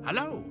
Hello?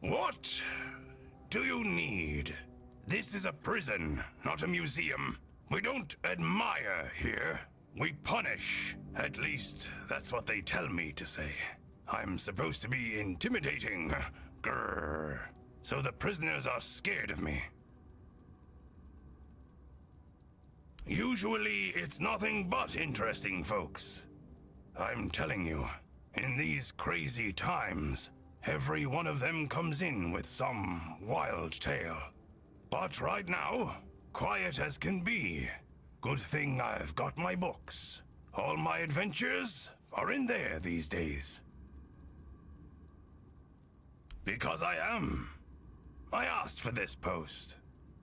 What do you need? This is a prison, not a museum. We don't admire here. We punish. At least, that's what they tell me to say. I'm supposed to be intimidating. Grrr. So the prisoners are scared of me. Usually, it's nothing but interesting folks. I'm telling you, in these crazy times, every one of them comes in with some wild tale. But right now, quiet as can be. Good thing I've got my books. All my adventures are in there these days. Because I am. I asked for this post.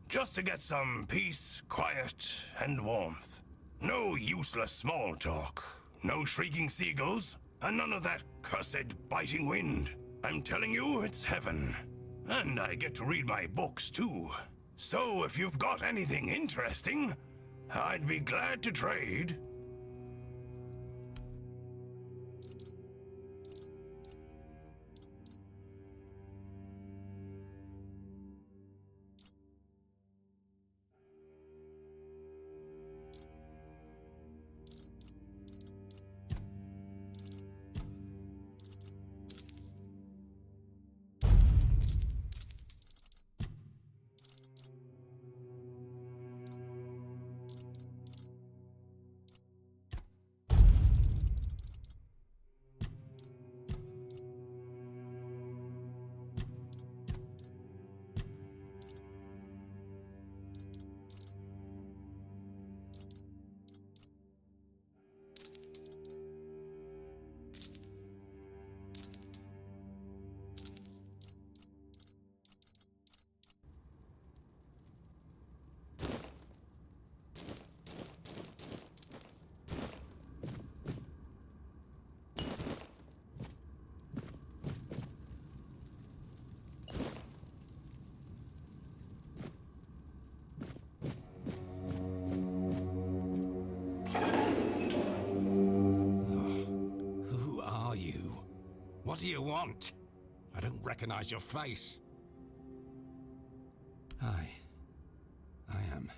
Just to get some peace, quiet, and warmth. No useless small talk. No shrieking seagulls. And none of that cursed biting wind. I'm telling you, it's heaven. And I get to read my books, too. So if you've got anything interesting, I'd be glad to trade. What do you want? I don't recognize your face. I am.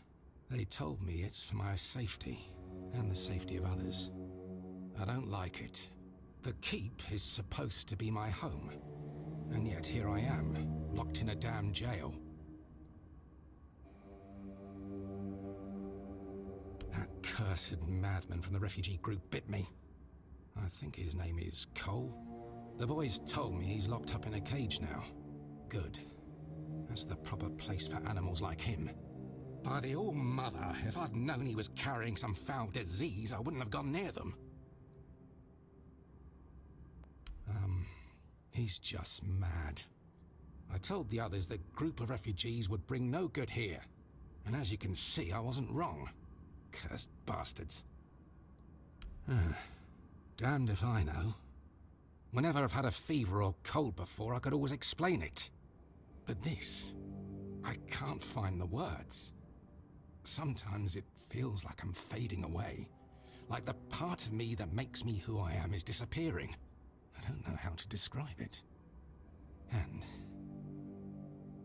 They told me it's for my safety, and the safety of others. I don't like it. The keep is supposed to be my home, and yet here I am, locked in a damn jail. That cursed madman from the refugee group bit me. I think his name is Cole. The boys told me he's locked up in a cage now. Good. That's the proper place for animals like him. By the All-Mother, if I'd known he was carrying some foul disease, I wouldn't have gone near them. He's just mad. I told the others the group of refugees would bring no good here. And as you can see, I wasn't wrong. Cursed bastards. Damned if I know. Whenever I've had a fever or cold before, I could always explain it. But this, I can't find the words. Sometimes it feels like I'm fading away. Like the part of me that makes me who I am is disappearing. I don't know how to describe it. And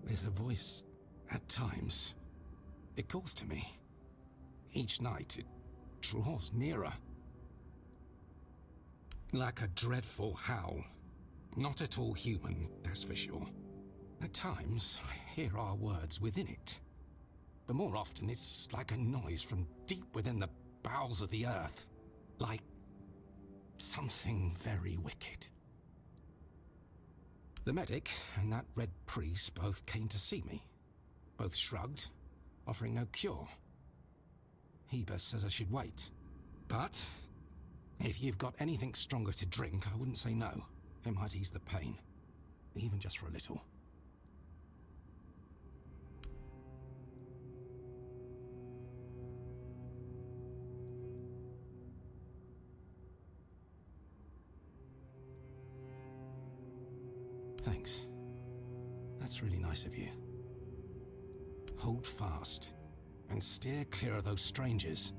there's a voice at times. It calls to me. Each night it draws nearer. Like a dreadful howl. Not at all human, that's for sure. At times, I hear our words within it. But more often, it's like a noise from deep within the bowels of the earth. Like something very wicked. The medic and that red priest both came to see me. Both shrugged, offering no cure. Heber says I should wait. But if you've got anything stronger to drink, I wouldn't say no. It might ease the pain. Even just for a little. Thanks. That's really nice of you. Hold fast, and steer clear of those strangers.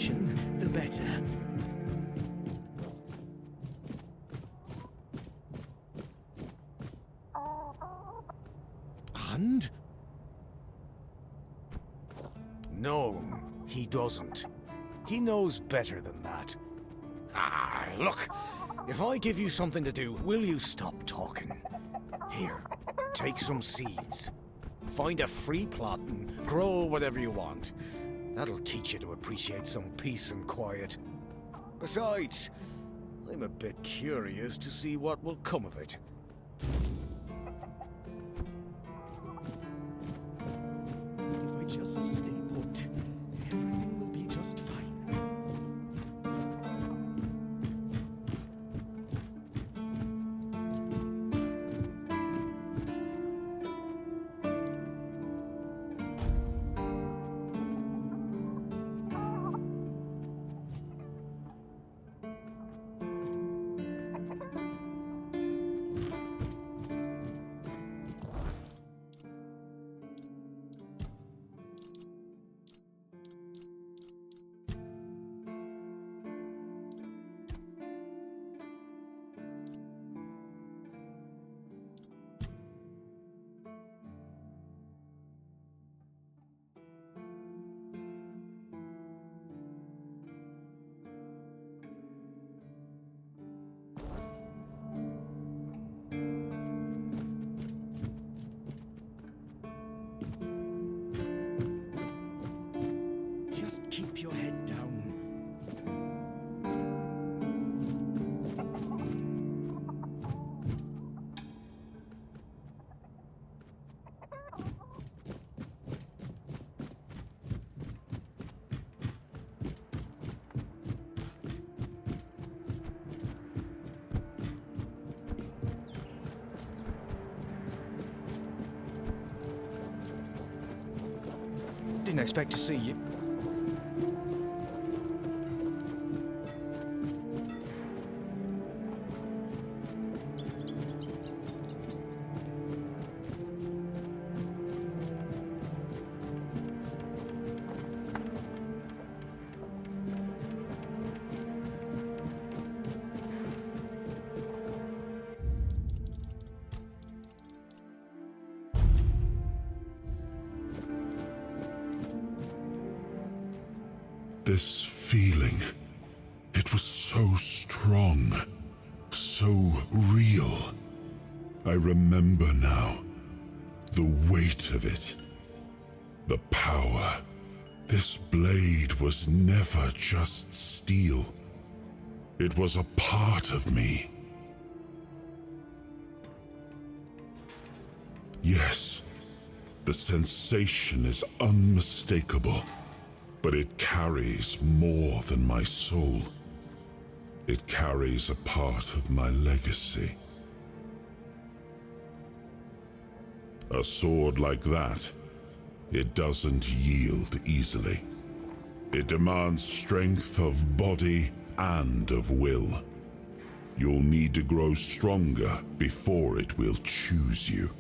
attention, the better. And? No, he doesn't. He knows better than that. Ah, look. If I give you something to do, will you stop talking? Here, take some seeds. Find a free plot and grow whatever you want. That'll teach you to appreciate some peace and quiet. Besides, I'm a bit curious to see what will come of it. If I just stay put, everything will be just fine. Just keep your head down. Didn't expect to see you. This feeling, it was so strong, so real. I remember now, the weight of it, the power. This blade was never just steel. It was a part of me. Yes, the sensation is unmistakable. But it carries more than my soul. It carries a part of my legacy. A sword like that, it doesn't yield easily. It demands strength of body and of will. You'll need to grow stronger before it will choose you.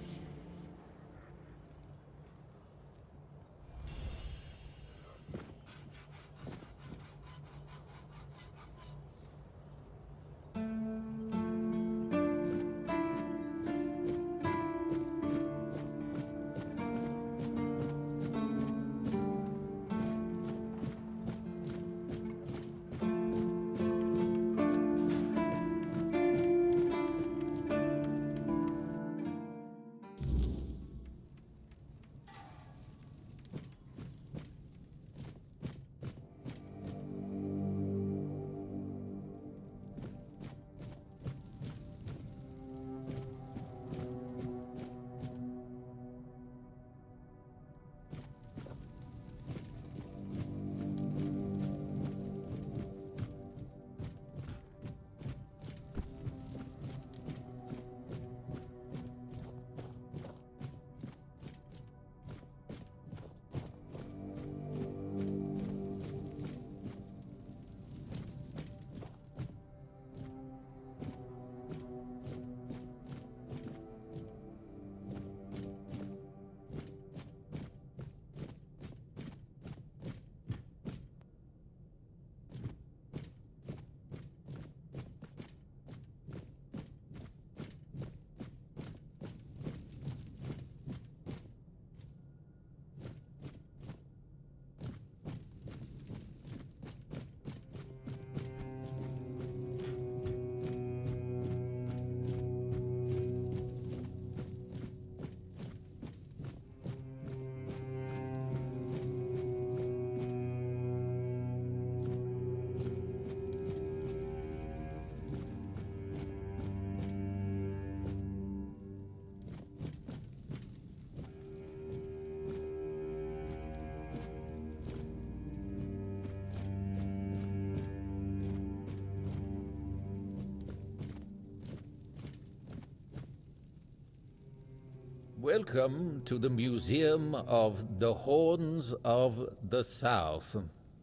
Welcome to the Museum of the Horns of the South,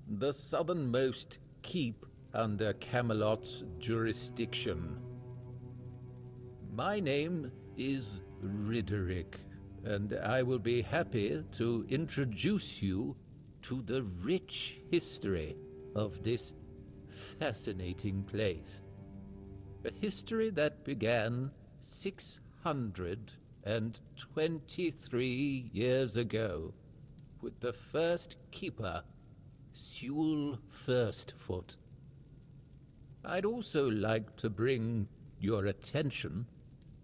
the southernmost keep under Camelot's jurisdiction. My name is Ridderick, and I will be happy to introduce you to the rich history of this fascinating place. A history that began 623 years ago with the first keeper, Sewell Firstfoot. I'd also like to bring your attention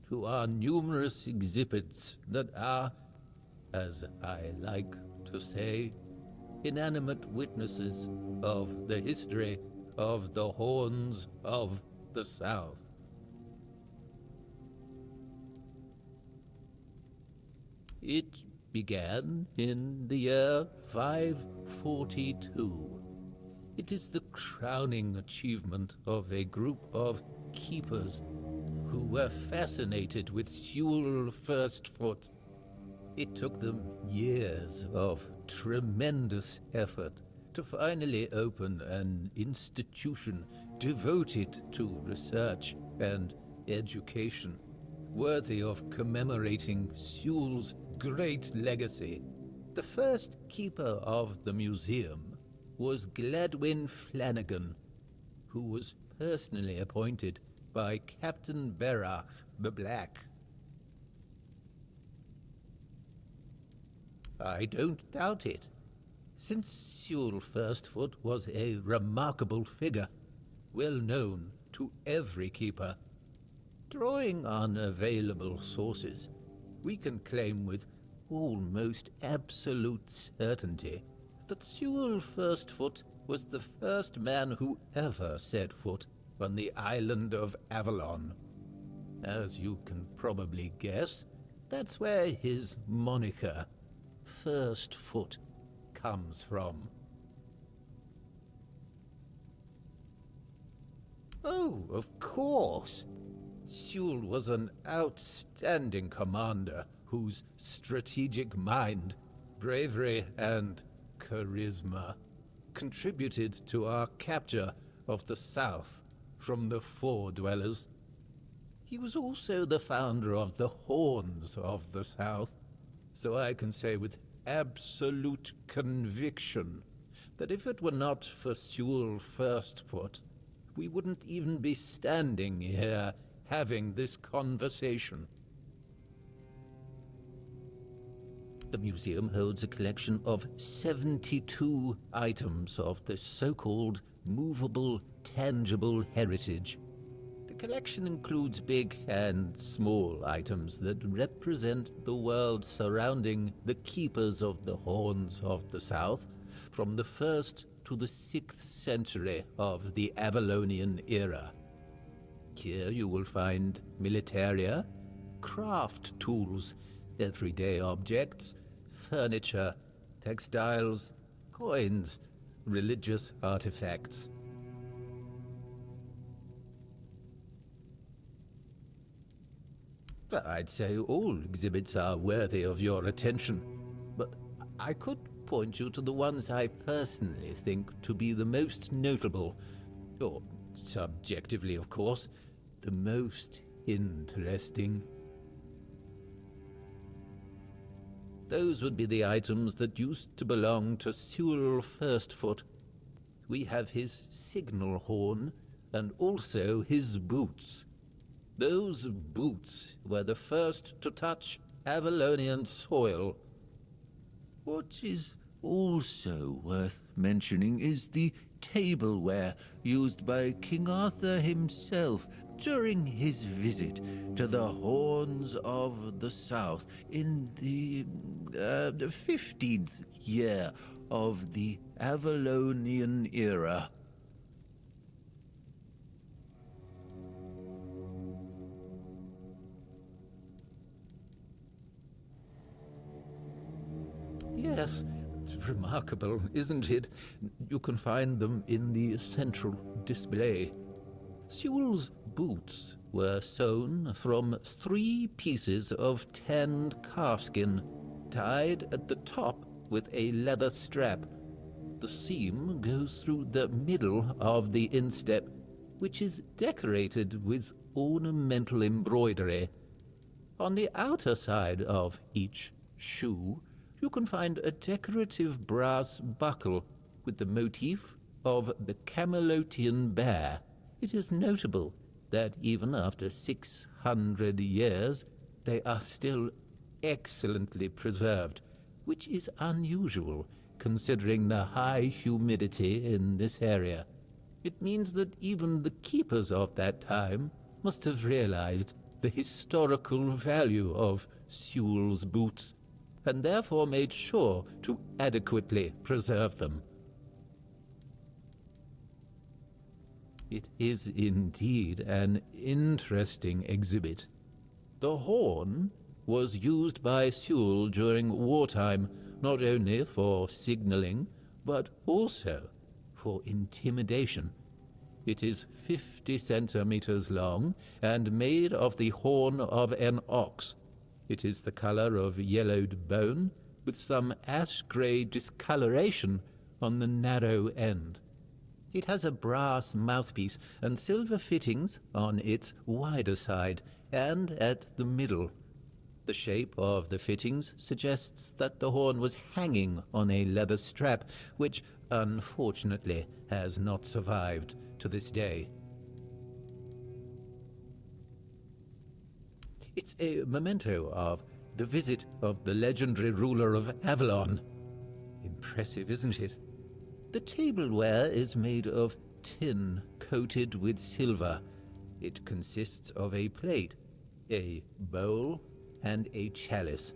to our numerous exhibits that are, as I like to say, inanimate witnesses of the history of the Horns of the South. It began in the year 542. It is the crowning achievement of a group of keepers who were fascinated with Sewell Firstfoot. It took them years of tremendous effort to finally open an institution devoted to research and education, worthy of commemorating Sewell's great legacy. The first keeper of the museum was Gladwin Flanagan, who was personally appointed by Captain Berach the Black. I don't doubt it, since Sewell Firstfoot was a remarkable figure, well known to every keeper. Drawing on available sources, we can claim with almost absolute certainty that Sewell Firstfoot was the first man who ever set foot on the island of Avalon. As you can probably guess, that's where his moniker, Firstfoot, comes from. Oh, of course! Sewell was an outstanding commander whose strategic mind, bravery, and charisma contributed to our capture of the South from the Four Dwellers. He was also the founder of the Horns of the South, so I can say with absolute conviction that if it were not for Sewell Firstfoot, we wouldn't even be standing here having this conversation. The museum holds a collection of 72 items of the so-called movable, tangible heritage. The collection includes big and small items that represent the world surrounding the keepers of the Horns of the South from the 1st to the 6th century of the Avalonian era. Here you will find militaria, craft tools, everyday objects, furniture, textiles, coins, religious artifacts. I'd say all exhibits are worthy of your attention, but I could point you to the ones I personally think to be the most notable, or subjectively, of course, the most interesting. Those would be the items that used to belong to Sewell Firstfoot. We have his signal horn, and also his boots. Those boots were the first to touch Avalonian soil. What is also worth mentioning is the tableware used by King Arthur himself during his visit to the Horns of the South in the 15th year of the Avalonian era. Yes, remarkable, isn't it? You can find them in the central display. Sewell's boots were sewn from 3 pieces of tanned calfskin, tied at the top with a leather strap. The seam goes through the middle of the instep, which is decorated with ornamental embroidery. On the outer side of each shoe, you can find a decorative brass buckle with the motif of the Camelotian bear. It is notable that even after 600 years, they are still excellently preserved, which is unusual considering the high humidity in this area. It means that even the keepers of that time must have realized the historical value of Sewell's boots, and therefore made sure to adequately preserve them. It is indeed an interesting exhibit. The horn was used by Sewell during wartime, not only for signaling, but also for intimidation. It is 50 centimeters long and made of the horn of an ox. It is the color of yellowed bone, with some ash-gray discoloration on the narrow end. It has a brass mouthpiece and silver fittings on its wider side and at the middle. The shape of the fittings suggests that the horn was hanging on a leather strap, which unfortunately has not survived to this day. It's a memento of the visit of the legendary ruler of Avalon. Impressive, isn't it? The tableware is made of tin coated with silver. It consists of a plate, a bowl, and a chalice.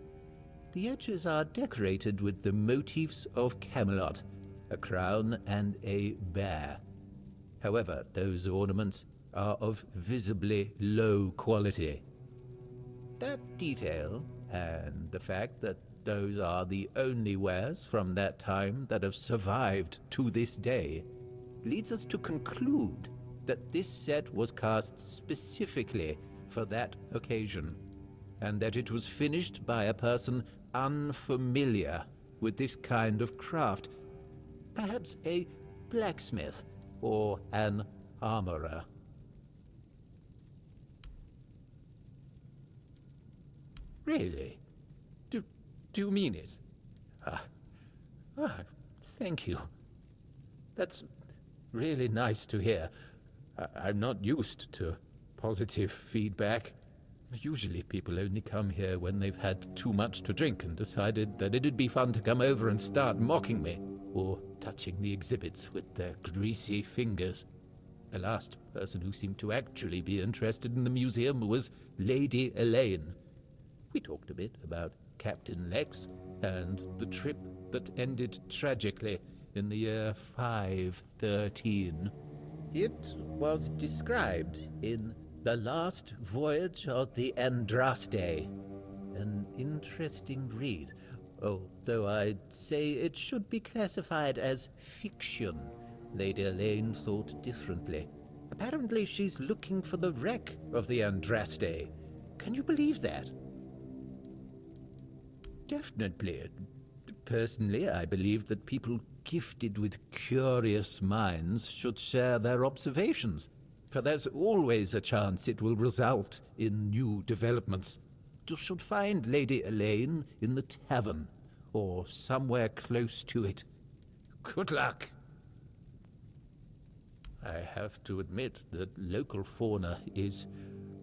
The edges are decorated with the motifs of Camelot, a crown and a bear. However, those ornaments are of visibly low quality. That detail, and the fact that those are the only wares from that time that have survived to this day, leads us to conclude that this set was cast specifically for that occasion, and that it was finished by a person unfamiliar with this kind of craft, perhaps a blacksmith or an armorer. Really? Do you mean it? Thank you. That's really nice to hear. I'm not used to positive feedback. Usually people only come here when they've had too much to drink and decided that it'd be fun to come over and start mocking me, or touching the exhibits with their greasy fingers. The last person who seemed to actually be interested in the museum was Lady Elaine. We talked a bit about Captain Lex and the trip that ended tragically in the year 513. It was described in The Last Voyage of the Andraste. An interesting read, although I'd say it should be classified as fiction. Lady Elaine thought differently. Apparently she's looking for the wreck of the Andraste. Can you believe that? Definitely. Personally, I believe that people gifted with curious minds should share their observations, for there's always a chance it will result in new developments. You should find Lady Elaine in the tavern, or somewhere close to it. Good luck! I have to admit that local fauna is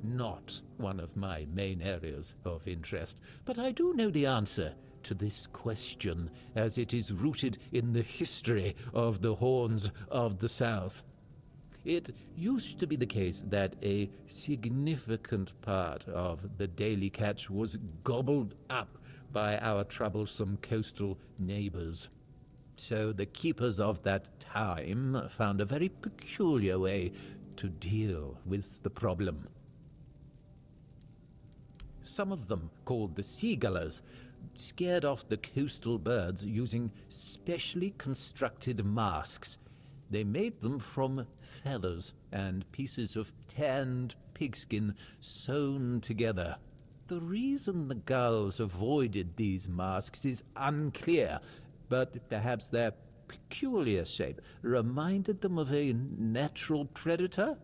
not one of my main areas of interest, but I do know the answer to this question, as it is rooted in the history of the Horns of the South. It used to be the case that a significant part of the daily catch was gobbled up by our troublesome coastal neighbors. So the keepers of that time found a very peculiar way to deal with the problem. Some of them, called the seagullers, scared off the coastal birds using specially constructed masks. They made them from feathers and pieces of tanned pigskin sewn together. The reason the gulls avoided these masks is unclear, but perhaps their peculiar shape reminded them of a natural predator?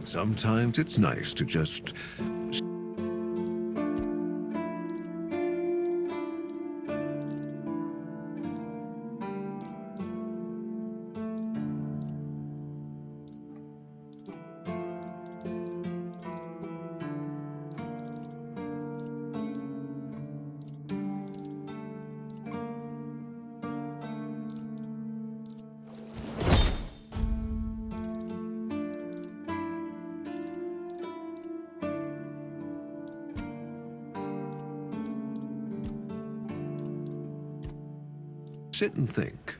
Sometimes it's nice to just sit and think.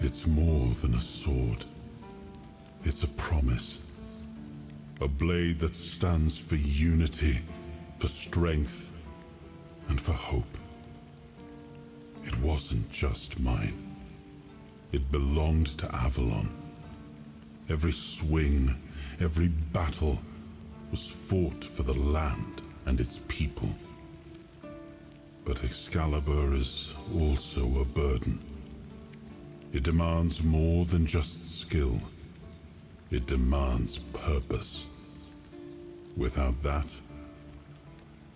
It's more than a sword. It's a promise. A blade that stands for unity, for strength, and for hope. It wasn't just mine. It belonged to Avalon. Every swing, every battle was fought for the land and its people. But Excalibur is also a burden. It demands more than just skill. It demands purpose. Without that,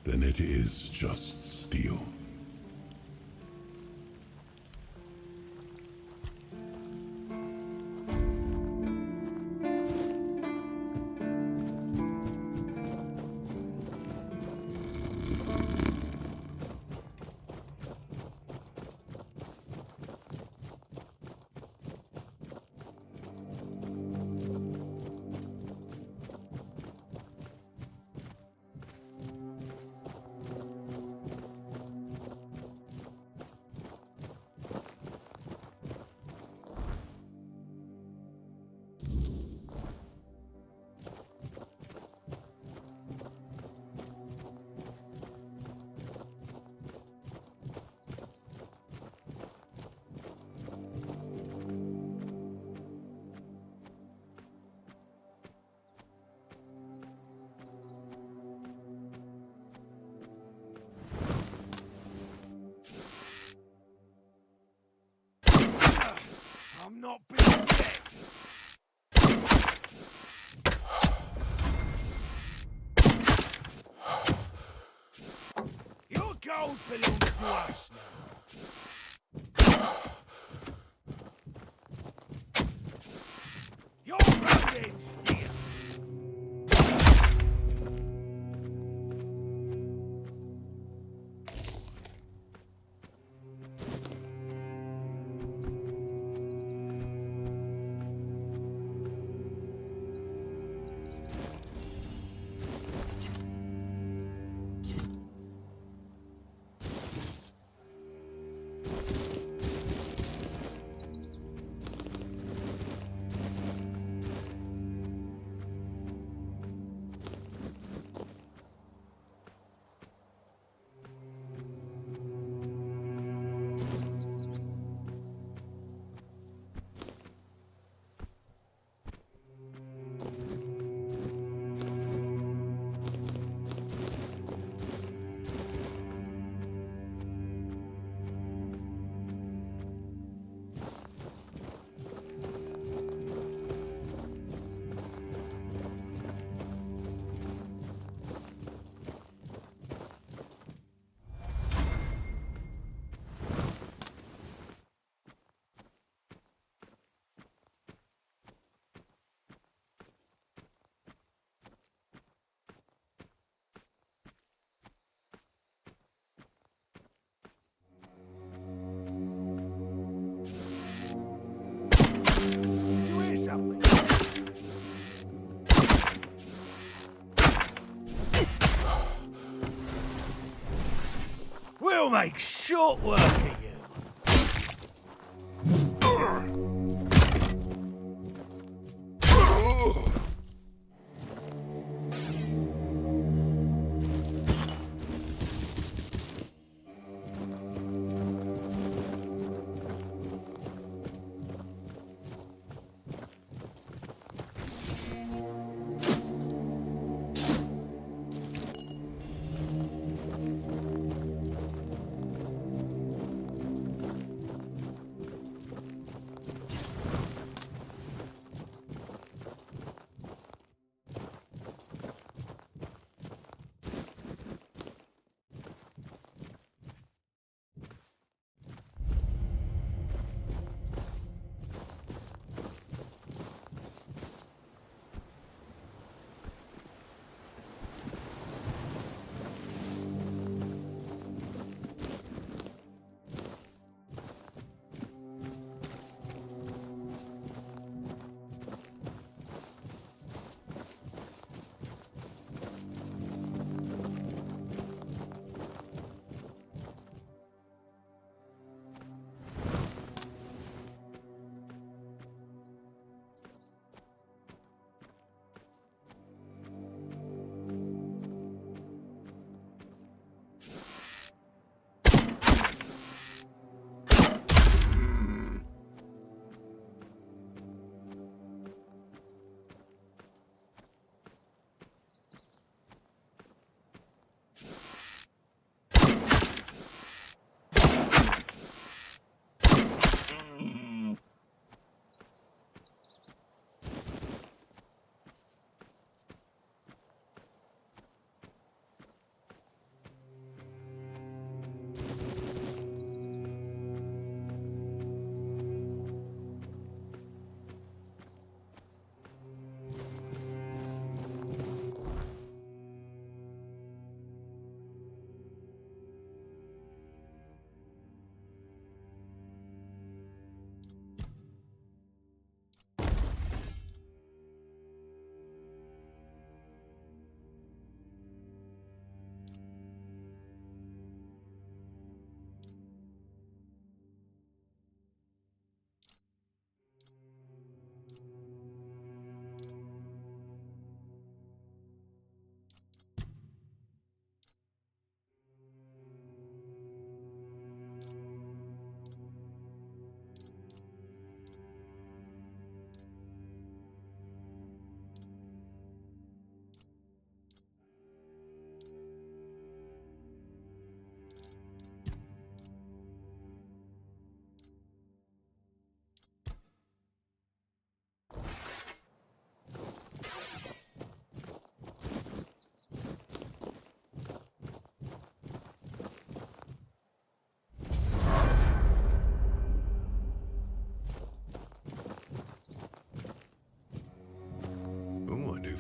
then it is just steel. Your gold belongs to us now. Your building's here. We'll make short work of you.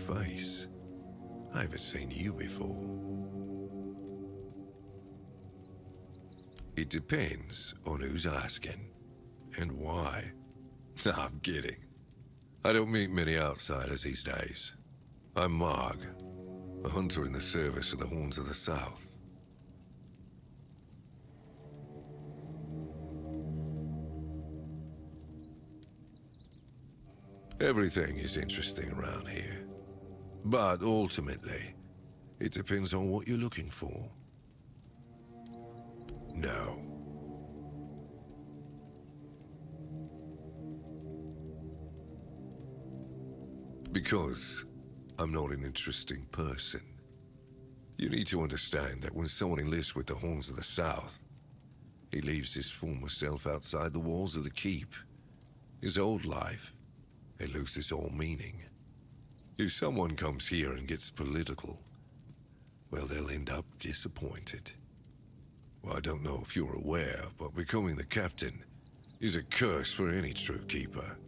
face. I haven't seen you before. It depends on who's asking and why. Nah, I'm kidding. I don't meet many outsiders these days. I'm Marg, a hunter in the service of the Horns of the South. Everything is interesting around here. But ultimately, it depends on what you're looking for. No. Because I'm not an interesting person. You need to understand that when someone enlists with the Horns of the South, he leaves his former self outside the walls of the keep. His old life, it loses all meaning. If someone comes here and gets political, well, they'll end up disappointed. Well, I don't know if you're aware, but becoming the captain is a curse for any true keeper.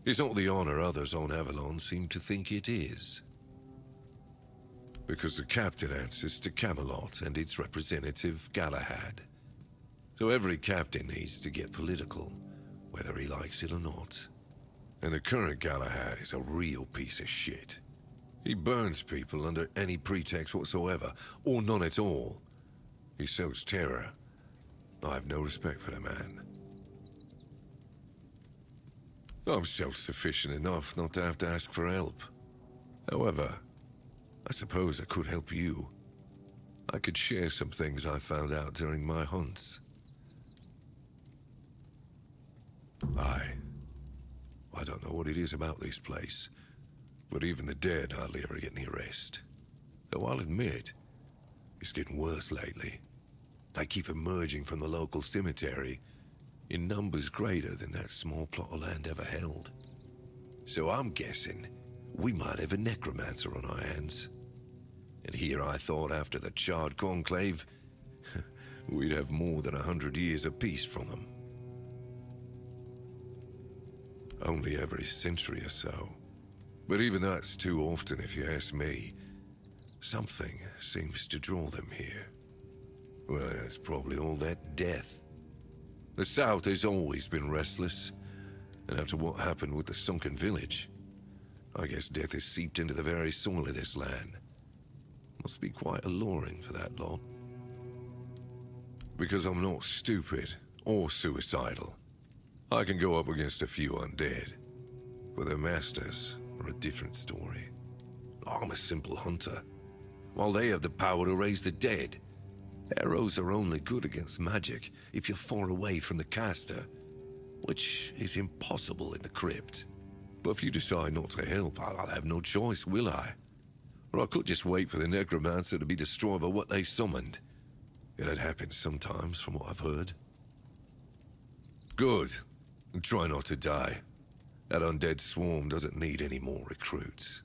It's not the honor others on Avalon seem to think it is. Because the captain answers to Camelot and its representative, Galahad. So every captain needs to get political, whether he likes it or not. And the current Galahad is a real piece of shit. He burns people under any pretext whatsoever, or none at all. He sows terror. I have no respect for the man. I'm self-sufficient enough not to have to ask for help. However, I suppose I could help you. I could share some things I found out during my hunts. I don't know what it is about this place, but even the dead hardly ever get any rest. Though I'll admit, it's getting worse lately. They keep emerging from the local cemetery in numbers greater than that small plot of land ever held. So I'm guessing we might have a necromancer on our hands. And here I thought after the Charred Conclave, we'd have more than 100 years of peace from them. Only every century or so. But even that's too often if you ask me. Something seems to draw them here. Well, it's probably all that death. The South has always been restless, and after what happened with the sunken village, I guess death has seeped into the very soil of this land. Must be quite alluring for that lot. Because I'm not stupid or suicidal. I can go up against a few undead, but their masters are a different story. I'm a simple hunter, while they have the power to raise the dead. Arrows are only good against magic if you're far away from the caster, which is impossible in the crypt. But if you decide not to help, I'll have no choice, will I? Or I could just wait for the necromancer to be destroyed by what they summoned. It happens sometimes, from what I've heard. Good. Try not to die. That undead swarm doesn't need any more recruits.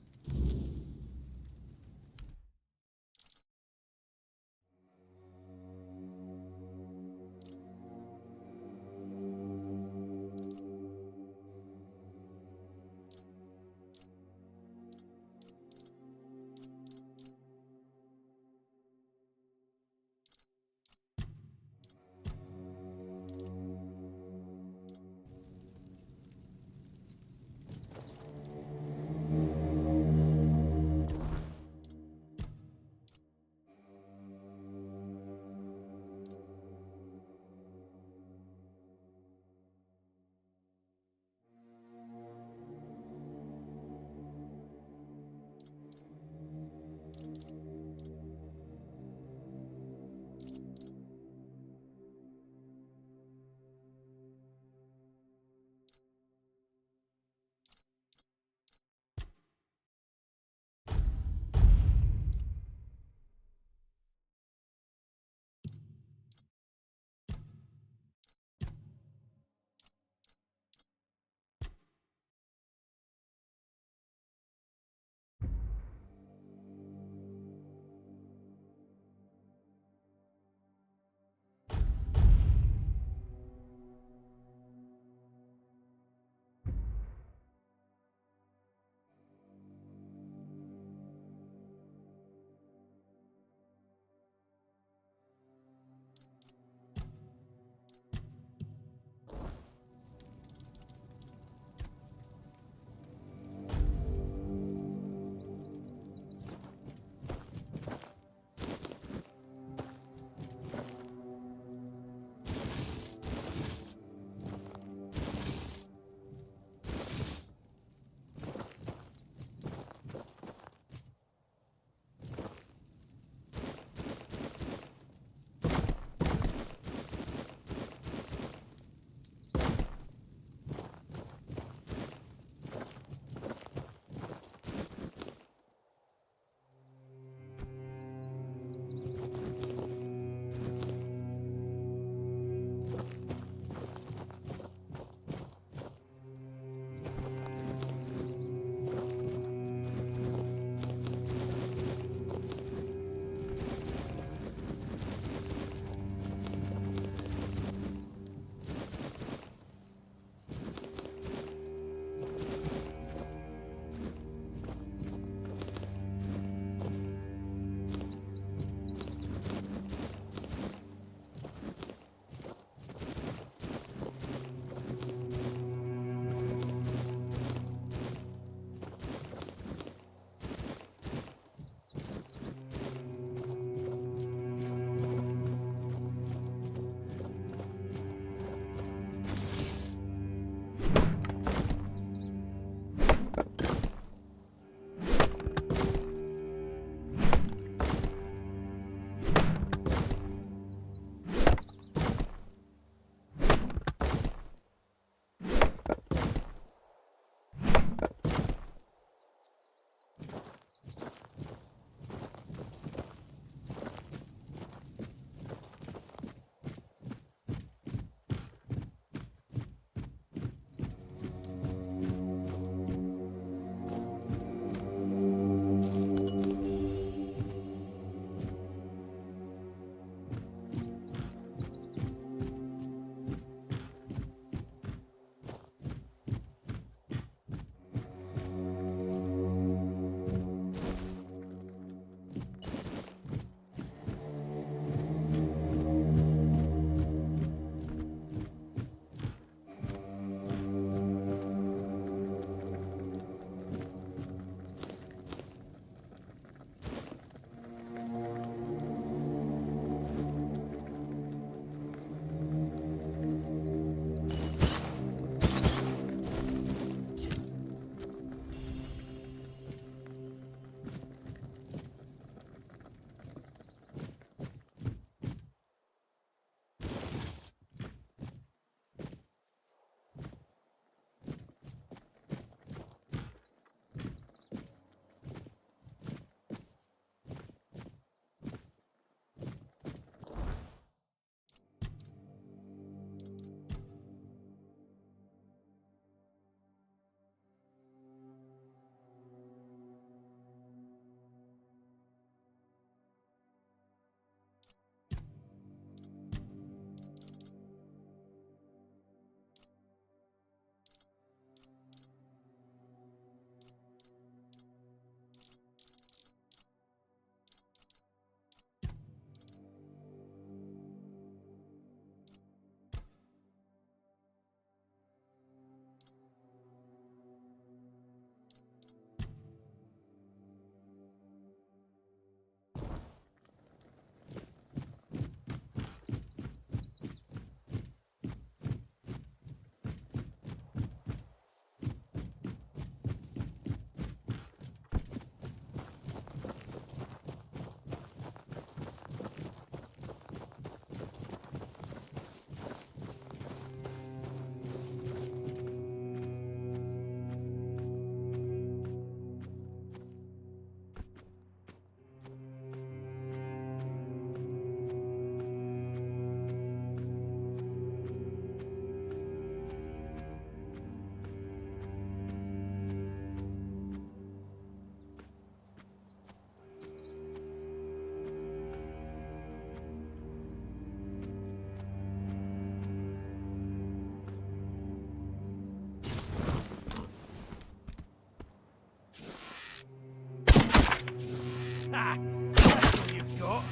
Ha! That's what you've got.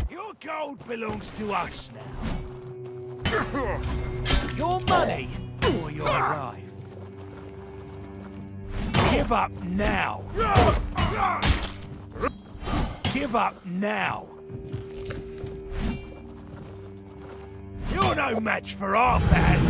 Your gold belongs to us now. Your money or your life. Give up now. Give up now. You're no match for our band.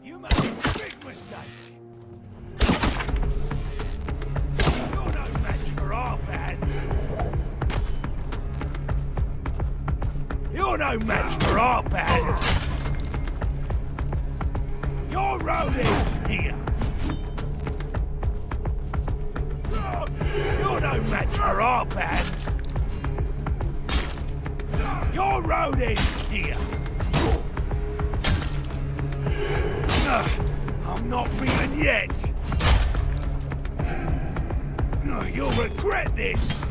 You made a big mistake. You're no match for our band. You're no match for our band. Your road is here. You're no match for our band. Your road is here. I'm not beaten yet. You'll regret this.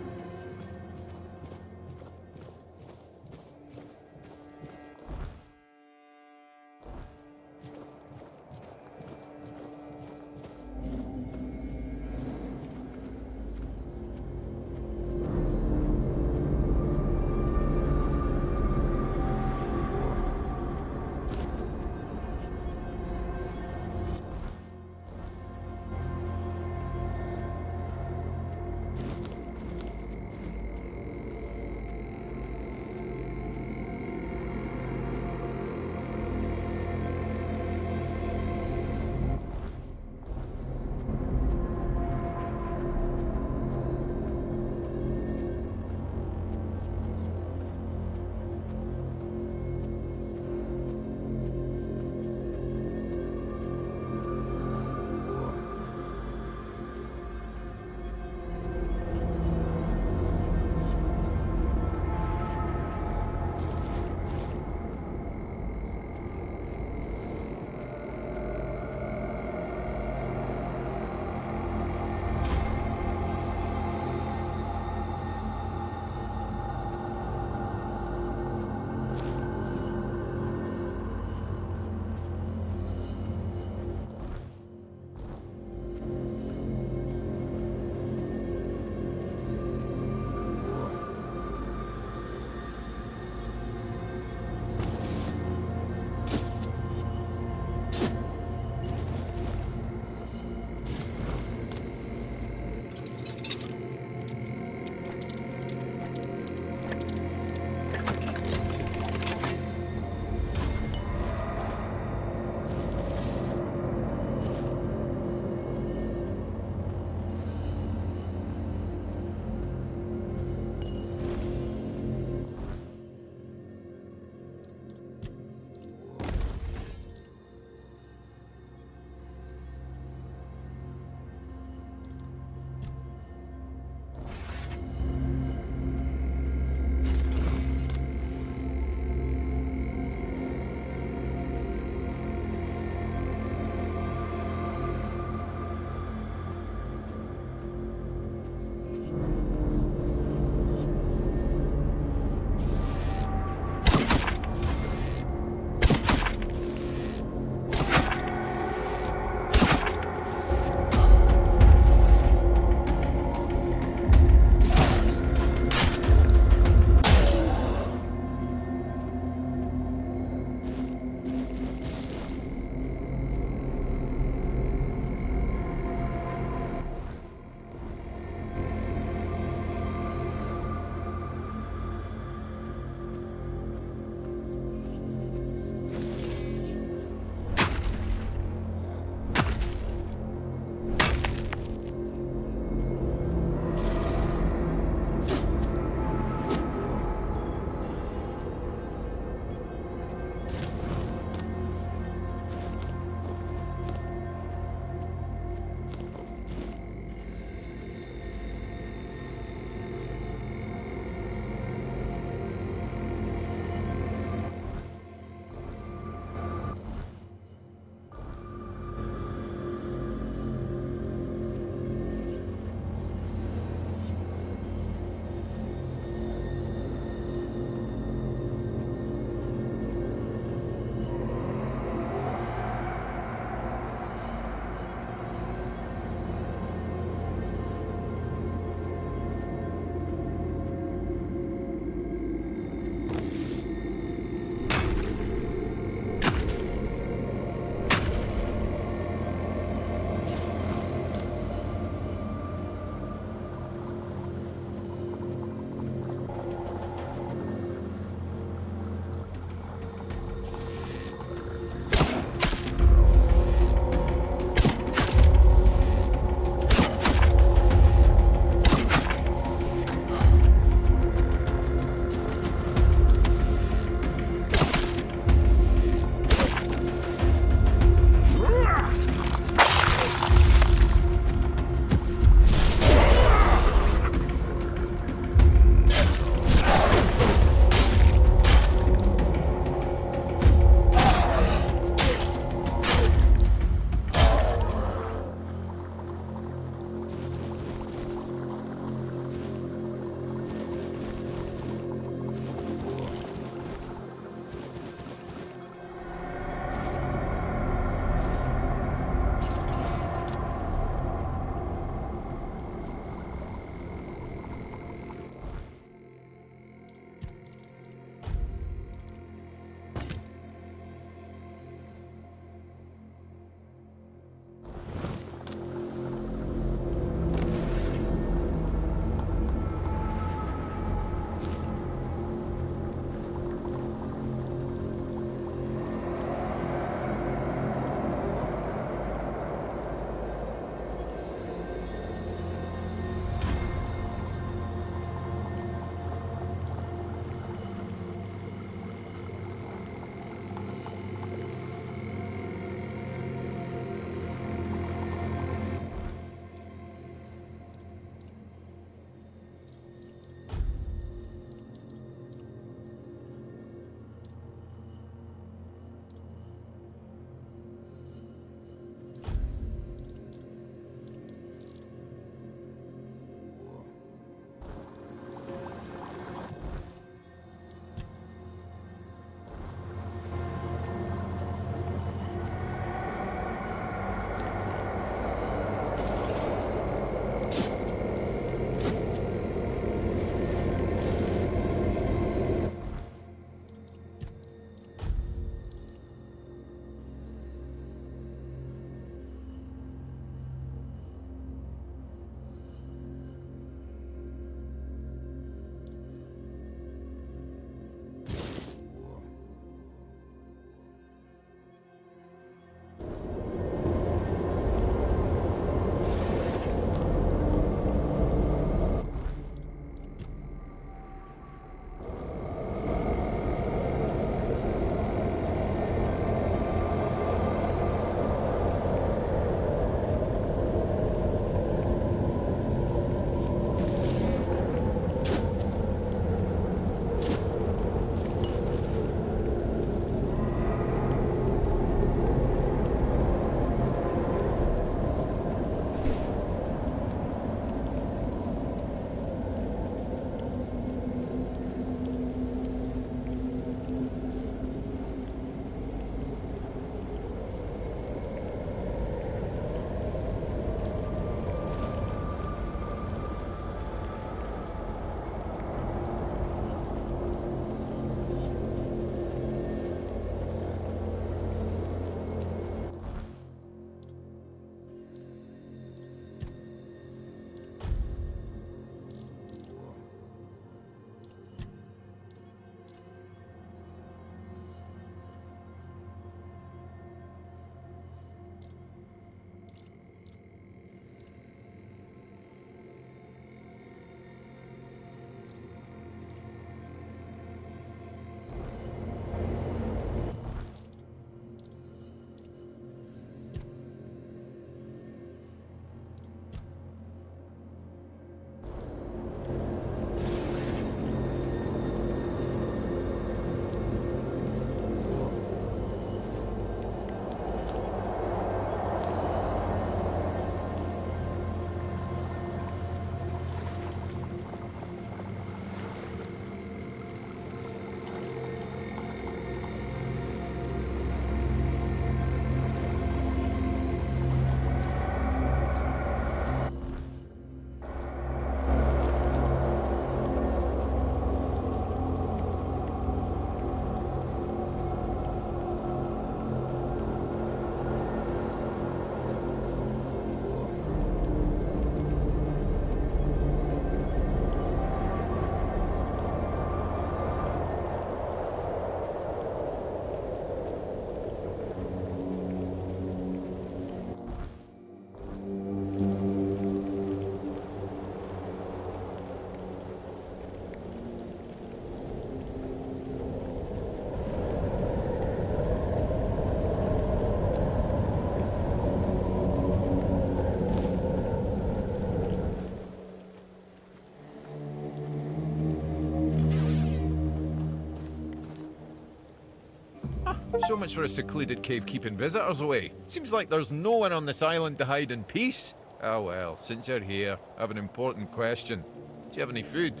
So much for a secluded cave keeping visitors away. Seems like there's no one on this island to hide in peace. Oh well, since you're here, I have an important question. Do you have any food?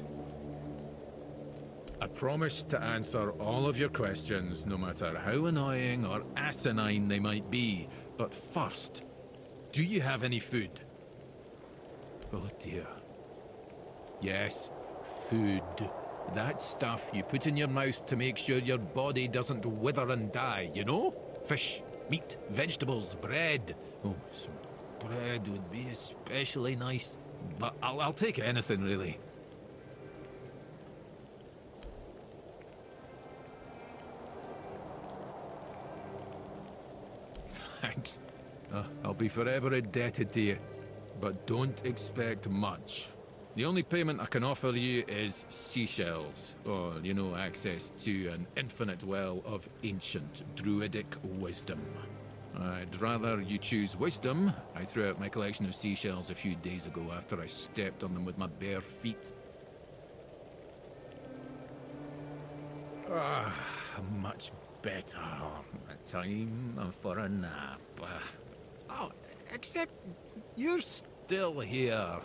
I promise to answer all of your questions, no matter how annoying or asinine they might be. But first, do you have any food? Oh dear. Yes, food. That stuff you put in your mouth to make sure your body doesn't wither and die, you know? Fish, meat, vegetables, bread. Oh, some bread would be especially nice. But I'll take anything, really. Thanks. I'll be forever indebted to you. But don't expect much. The only payment I can offer you is seashells, or, you know, access to an infinite well of ancient druidic wisdom. I'd rather you choose wisdom. I threw out my collection of seashells a few days ago after I stepped on them with my bare feet. Much better. Time for a nap. Oh, except you're still here.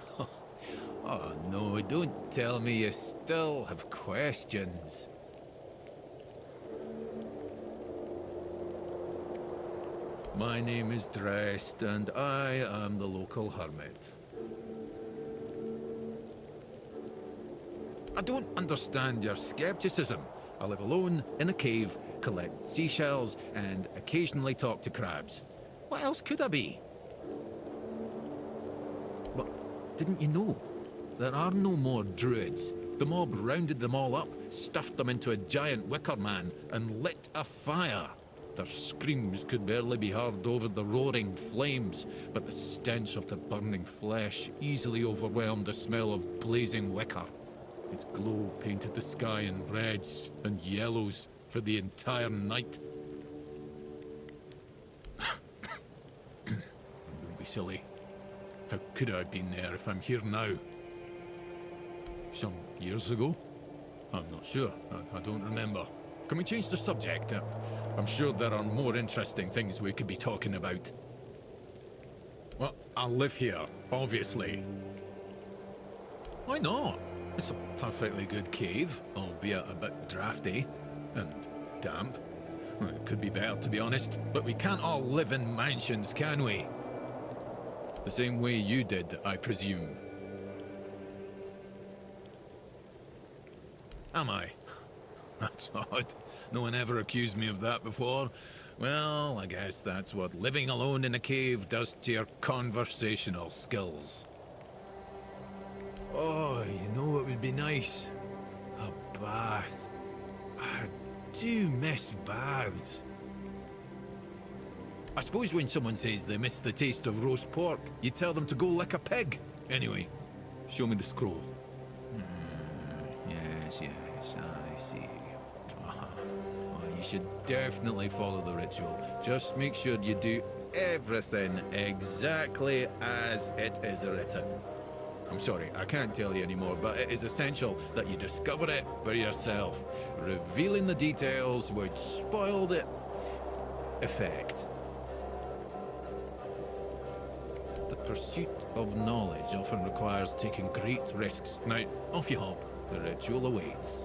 Oh no, don't tell me you still have questions. My name is Drest, and I am the local hermit. I don't understand your skepticism. I live alone in a cave, collect seashells, and occasionally talk to crabs. What else could I be? But didn't you know? There are no more druids. The mob rounded them all up, stuffed them into a giant wicker man, and lit a fire. Their screams could barely be heard over the roaring flames, but the stench of the burning flesh easily overwhelmed the smell of blazing wicker. Its glow painted the sky in reds and yellows for the entire night. Don't be silly. How could I have been there if I'm here now? Some years ago? I'm not sure. I don't remember. Can we change the subject? I'm sure there are more interesting things we could be talking about. Well, I live here, obviously. Why not? It's a perfectly good cave, albeit a bit drafty and damp. Well, it could be better, to be honest, but we can't all live in mansions, can we? The same way you did, I presume. Am I? That's odd. No one ever accused me of that before. Well, I guess that's what living alone in a cave does to your conversational skills. Oh, you know what would be nice? A bath. I do miss baths. I suppose when someone says they miss the taste of roast pork, you tell them to go lick a pig. Anyway, show me the scroll. Yes, I see. Well, you should definitely follow the ritual. Just make sure you do everything exactly as it is written. I'm sorry, I can't tell you anymore, but it is essential that you discover it for yourself. Revealing the details would spoil the effect. The pursuit of knowledge often requires taking great risks. Now, off you hop. The ritual awaits.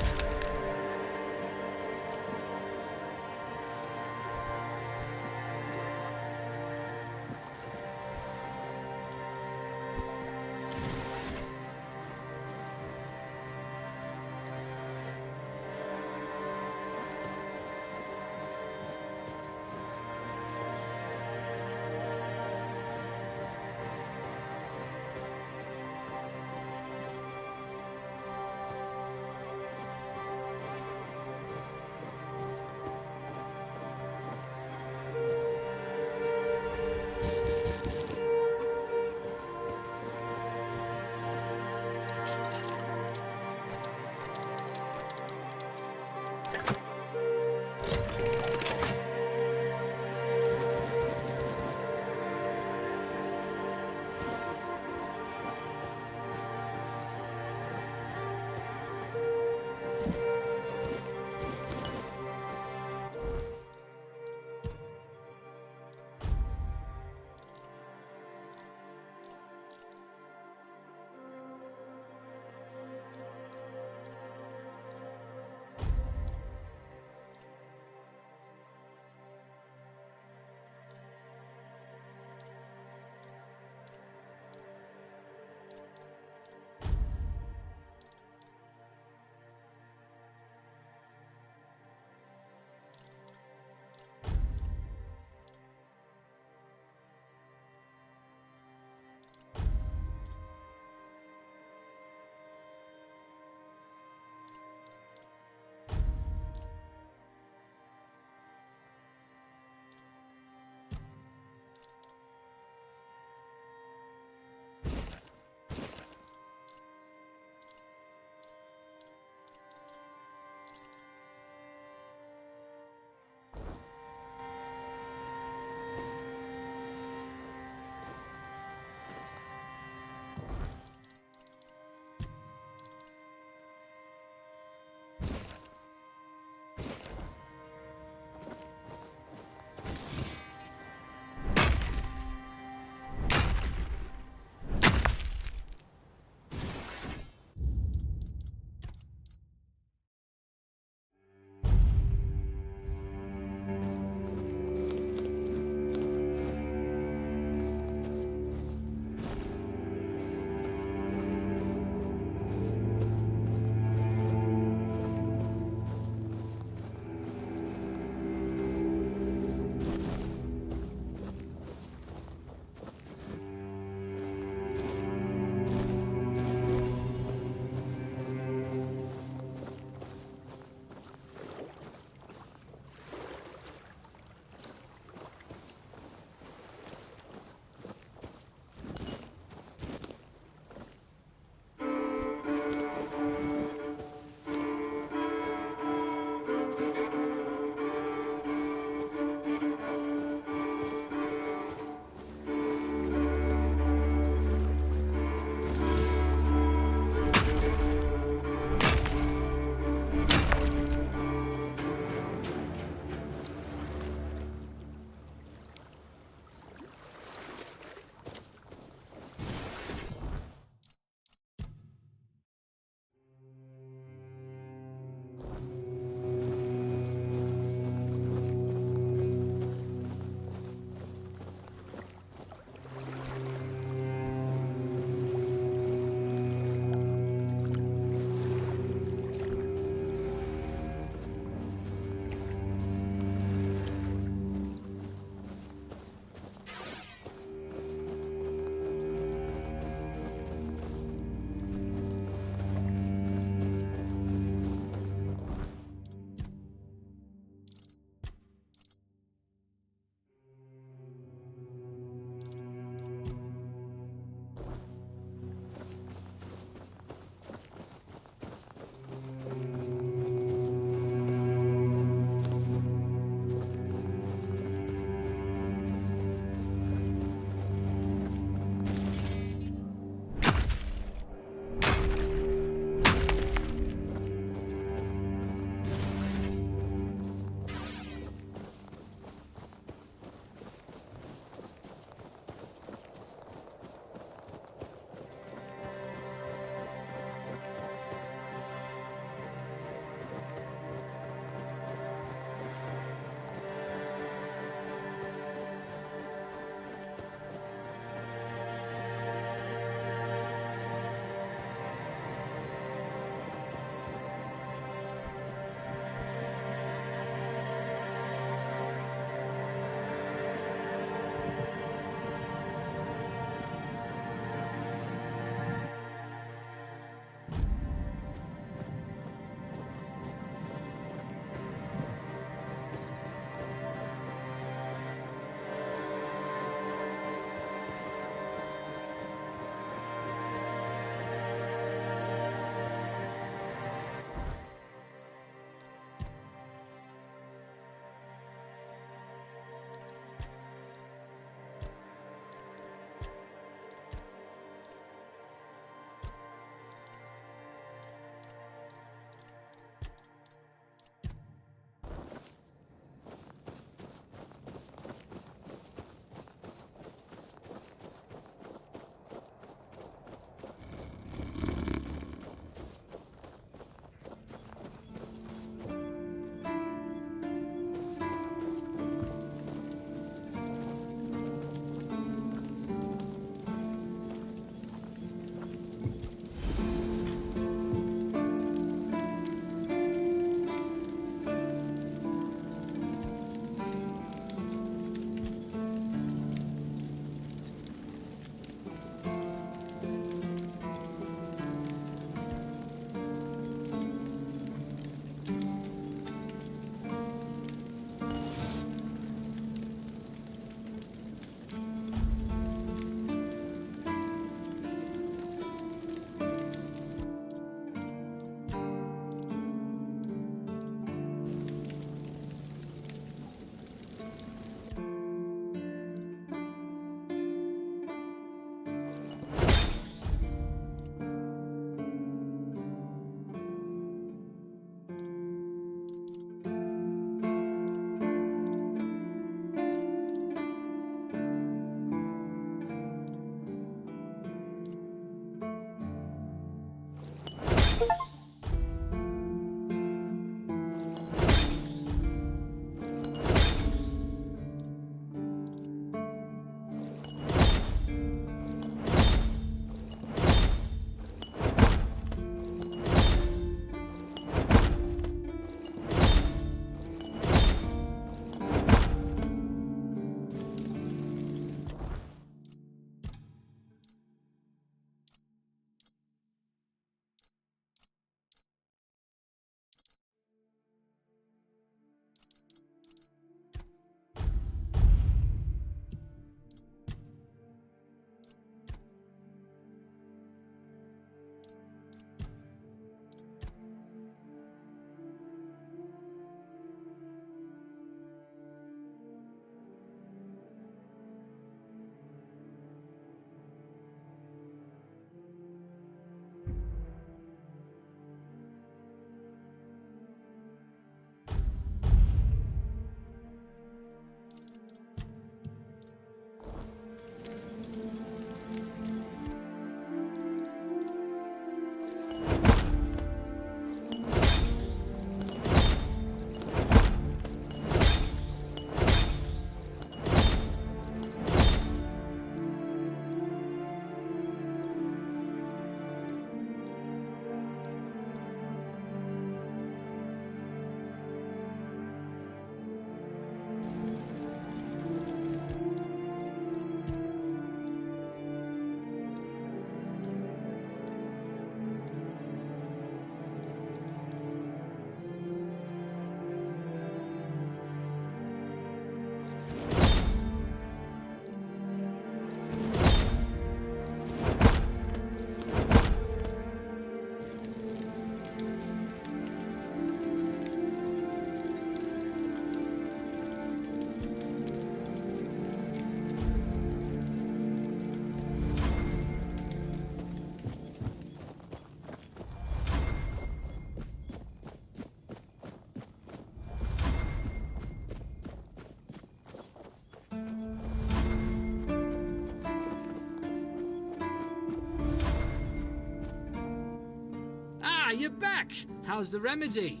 you're back. How's the remedy?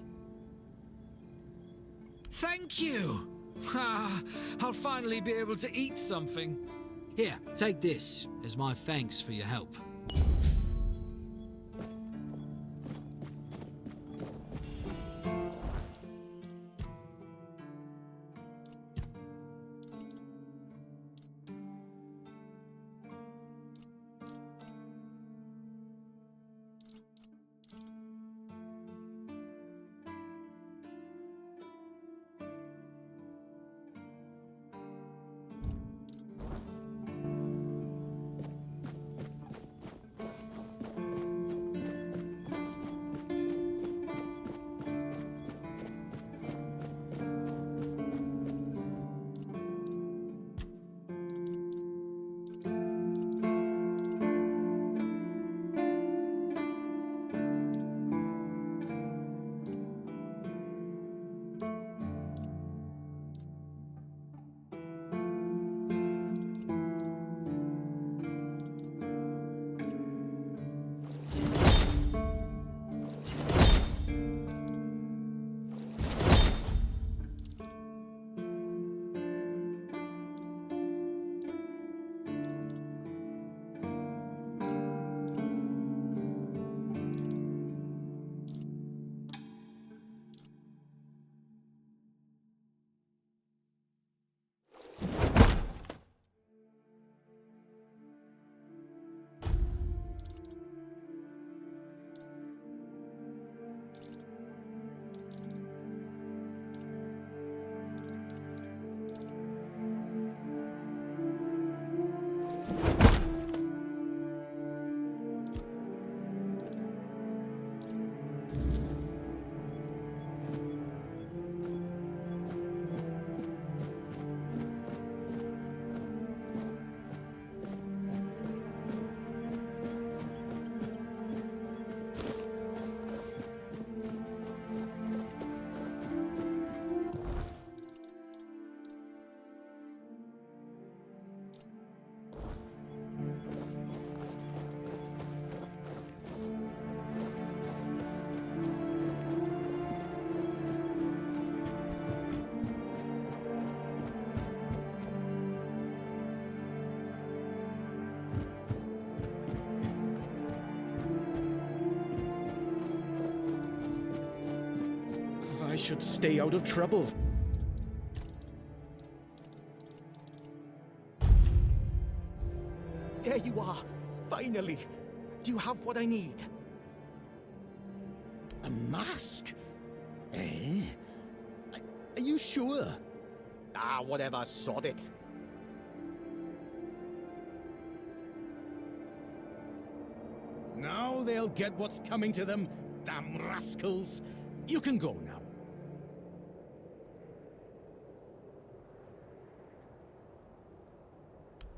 Thank you. I'll finally be able to eat something. Here, take this as my thanks for your help. I should stay out of trouble. There you are, finally. Do you have what I need? A mask? Eh? Are you sure? Ah, whatever, sod it. Now they'll get what's coming to them, damn rascals. You can go now.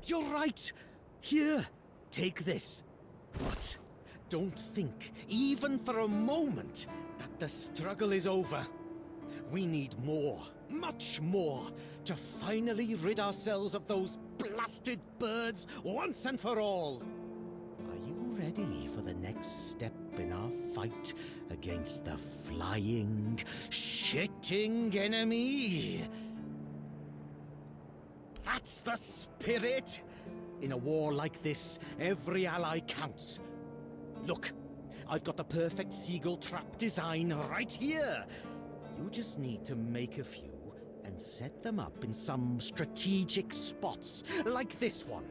You're right. Here, take this. But don't think, even for a moment, that the struggle is over. We need more, much more, to finally rid ourselves of those blasted birds once and for all. Are you ready for the next step in our fight against the flying, shitting enemy? That's the spirit! In a war like this, every ally counts. Look, I've got the perfect seagull trap design right here. You just need to make a few and set them up in some strategic spots, like this one.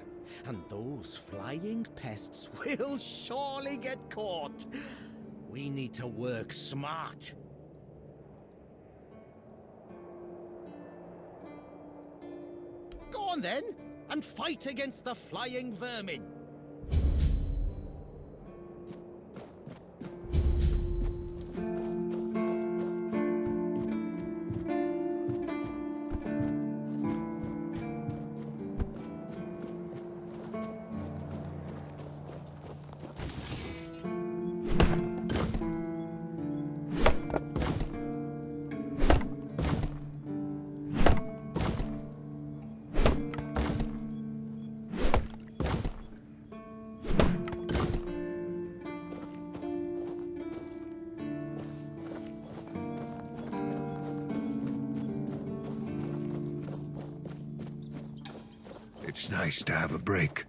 And those flying pests will surely get caught. We need to work smart. Go on then, and fight against the flying vermin. It's nice to have a break.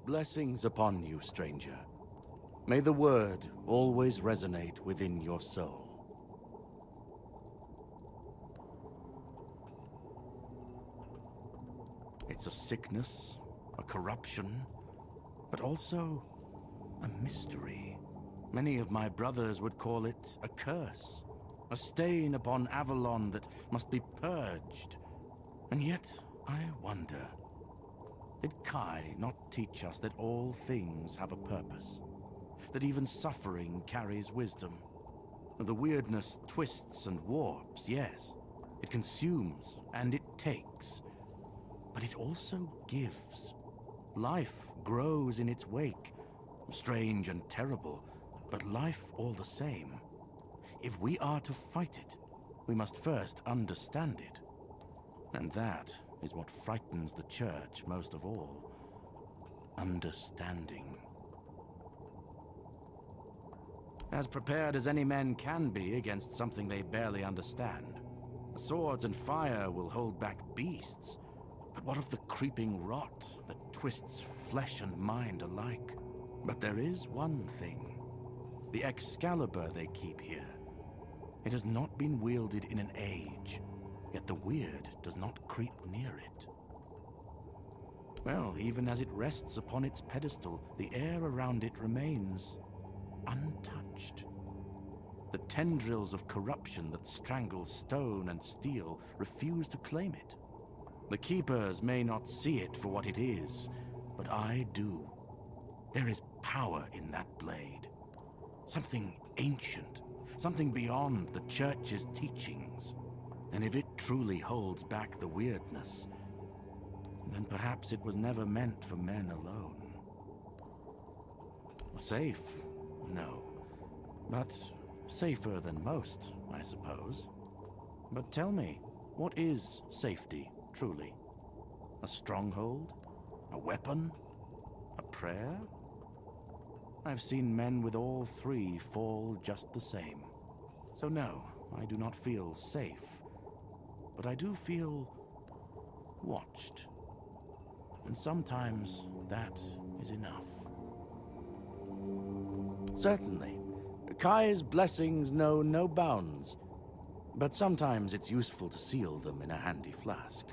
Blessings upon you, stranger. May the word always resonate within your soul. It's a sickness, a corruption, but also a mystery. Many of my brothers would call it a curse, a stain upon Avalon that must be purged. And yet, I wonder, did Kai not teach us that all things have a purpose? That even suffering carries wisdom? The weirdness twists and warps, yes. It consumes and it takes. But it also gives. Life grows in its wake. Strange and terrible, but life all the same. If we are to fight it, we must first understand it. And that is what frightens the Church most of all. Understanding. As prepared as any men can be against something they barely understand. Swords and fire will hold back beasts, but what of the creeping rot that twists flesh and mind alike? But there is one thing. The Excalibur they keep here. It has not been wielded in an age, yet the weird does not creep near it. Well, even as it rests upon its pedestal, the air around it remains untouched. The tendrils of corruption that strangle stone and steel refuse to claim it. The Keepers may not see it for what it is, but I do. There is power in that blade. Something ancient, something beyond the Church's teachings. And if it truly holds back the weirdness, then perhaps it was never meant for men alone. Safe? No. But safer than most, I suppose. But tell me, what is safety, truly? A stronghold? A weapon? A prayer? I've seen men with all three fall just the same. So no, I do not feel safe. But I do feel watched. And sometimes that is enough. Certainly, Kai's blessings know no bounds, but sometimes it's useful to seal them in a handy flask.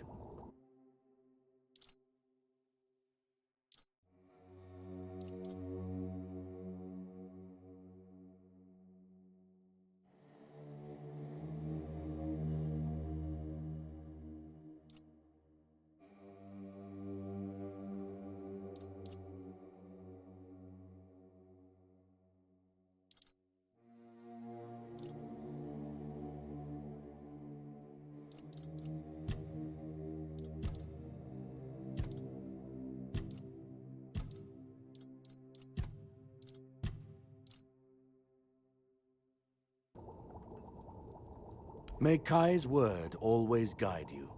May Kai's word always guide you.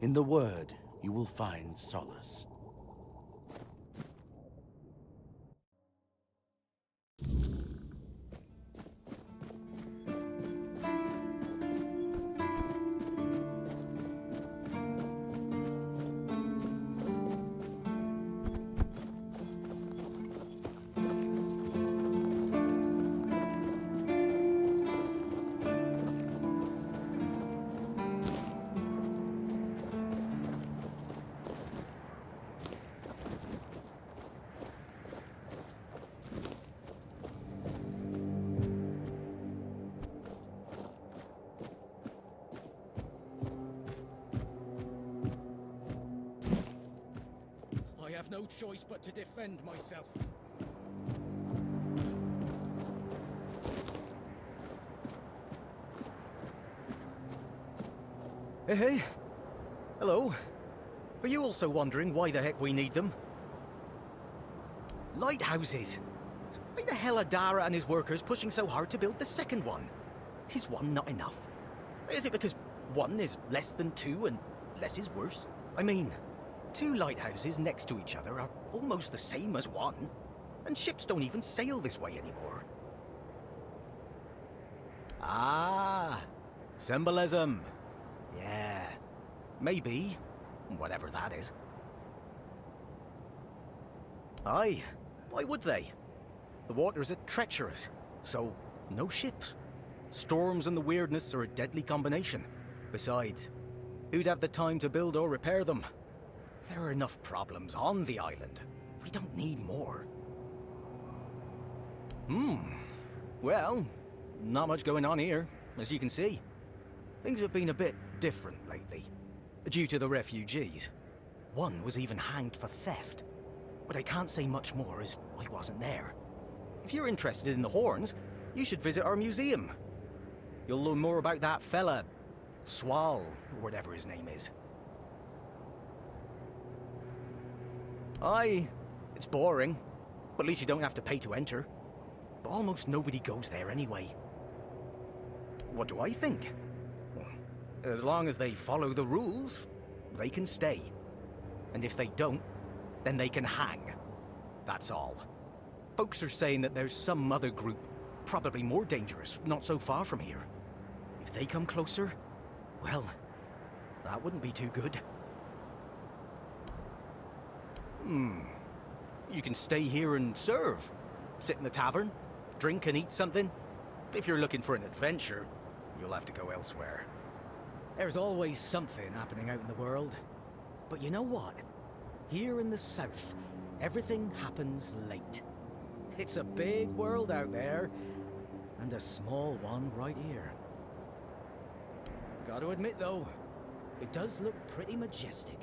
In the word, you will find solace. I have no choice but to defend myself. Hey. Hello. Are you also wondering why the heck we need them? Lighthouses. Why the hell are Dara and his workers pushing so hard to build the second one? Is one not enough? Is it because one is less than two and less is worse? I mean, two lighthouses next to each other are almost the same as one, and ships don't even sail this way anymore. Ah, symbolism. Yeah, maybe. Whatever that is. Aye, why would they? The waters are treacherous, so no ships. Storms and the weirdness are a deadly combination. Besides, who'd have the time to build or repair them? There are enough problems on the island. We don't need more. Well, not much going on here, as you can see. Things have been a bit different lately, due to the refugees. One was even hanged for theft. But I can't say much more as I wasn't there. If you're interested in the horns, you should visit our museum. You'll learn more about that fella, Swal, or whatever his name is. Aye, it's boring, but at least you don't have to pay to enter. But almost nobody goes there anyway. What do I think? As long as they follow the rules, they can stay. And if they don't, then they can hang. That's all. Folks are saying that there's some other group, probably more dangerous, not so far from here. If they come closer, well, that wouldn't be too good. You can stay here and serve. Sit in the tavern, drink and eat something. If you're looking for an adventure, you'll have to go elsewhere. There's always something happening out in the world. But you know what? Here in the south, everything happens late. It's a big world out there, and a small one right here. Gotta admit though, it does look pretty majestic.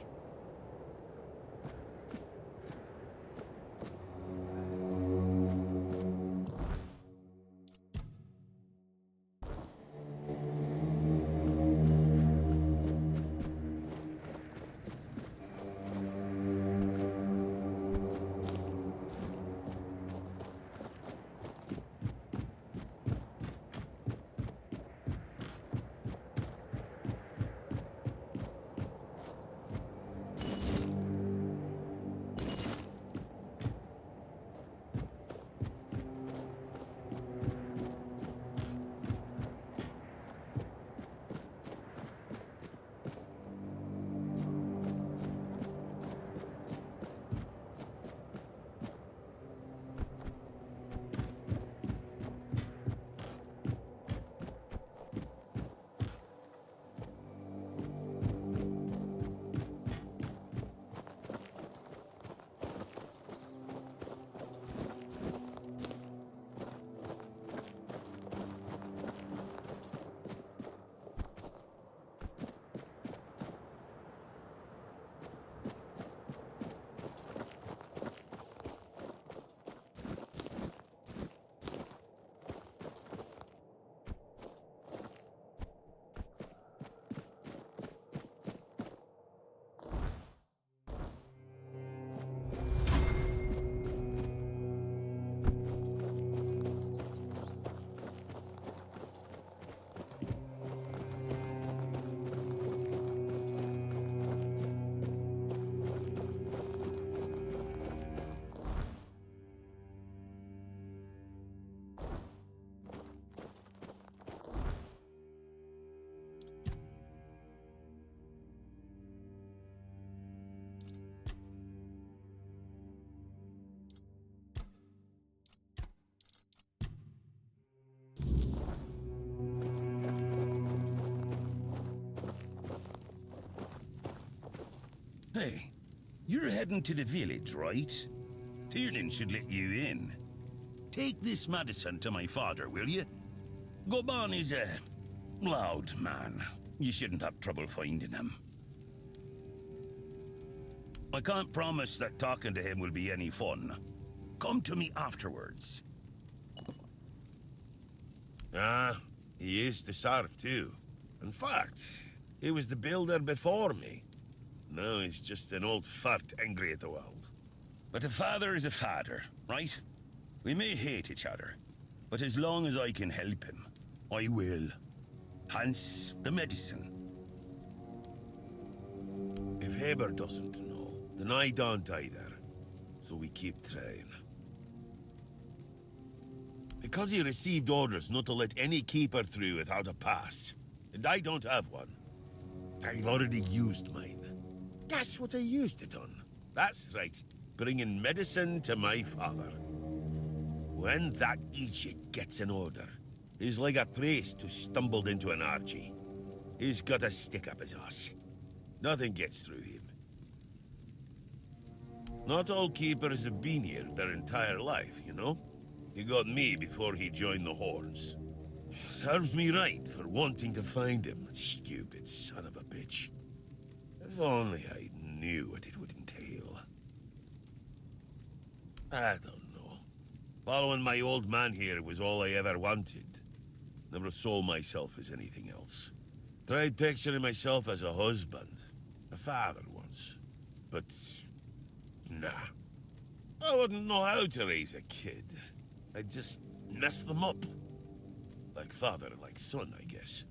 Hey, you're heading to the village, right? Tiernan should let you in. Take this medicine to my father, will you? Goban is a loud man. You shouldn't have trouble finding him. I can't promise that talking to him will be any fun. Come to me afterwards. He used to serve too. In fact, he was the builder before me. Now he's just an old fart angry at the world. But a father is a father, right? We may hate each other, but as long as I can help him, I will. Hence, the medicine. If Haber doesn't know, then I don't either. So we keep trying. Because he received orders not to let any keeper through without a pass, and I don't have one. I've already used mine. Guess what I used it on? That's right. bringing medicine to my father. When that Egypt gets an order, he's like a priest who stumbled into an orgy. He's got a stick up his ass. Nothing gets through him. Not all keepers have been here their entire life, you know? He got me before he joined the Horns. Serves me right for wanting to find him, stupid son of a bitch. If only I knew what it would entail. I don't know. Following my old man here was all I ever wanted. Never saw myself as anything else. Tried picturing myself as a husband, a father once. But nah. I wouldn't know how to raise a kid. I'd just mess them up. Like father, like son, I guess.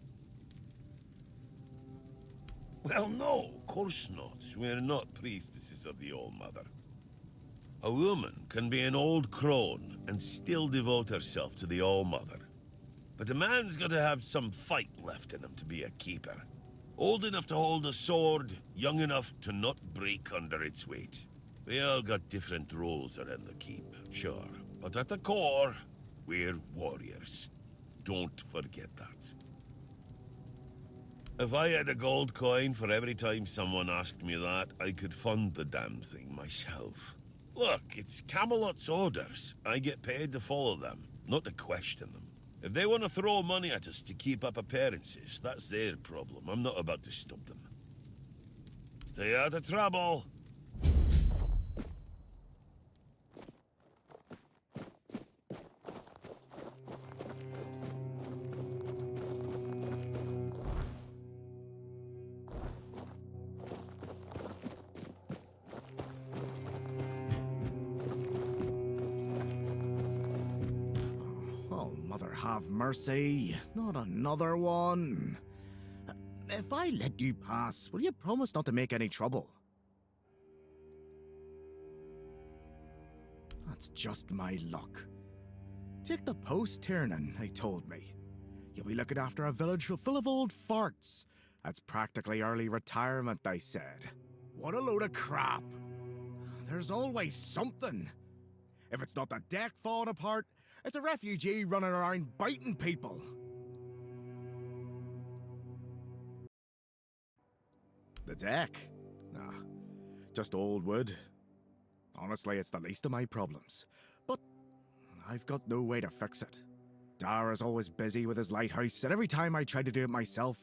Well, no, of course not. We're not priestesses of the All-Mother. A woman can be an old crone and still devote herself to the All-Mother. But a man's got to have some fight left in him to be a keeper. Old enough to hold a sword, young enough to not break under its weight. We all got different roles around the keep, sure. But at the core, we're warriors. Don't forget that. If I had a gold coin for every time someone asked me that, I could fund the damn thing myself. Look, it's Camelot's orders. I get paid to follow them, not to question them. If they want to throw money at us to keep up appearances, that's their problem. I'm not about to stop them. Stay out of trouble. Have mercy, not another one. If I let you pass, will you promise not to make any trouble? That's just my luck. Take the post, Tiernan, they told me. You'll be looking after a village full of old farts. That's practically early retirement, they said. What a load of crap. There's always something. If it's not the deck falling apart, it's a refugee running around biting people. The deck? Nah, just old wood. Honestly, it's the least of my problems. But I've got no way to fix it. Dara's always busy with his lighthouse, and every time I try to do it myself,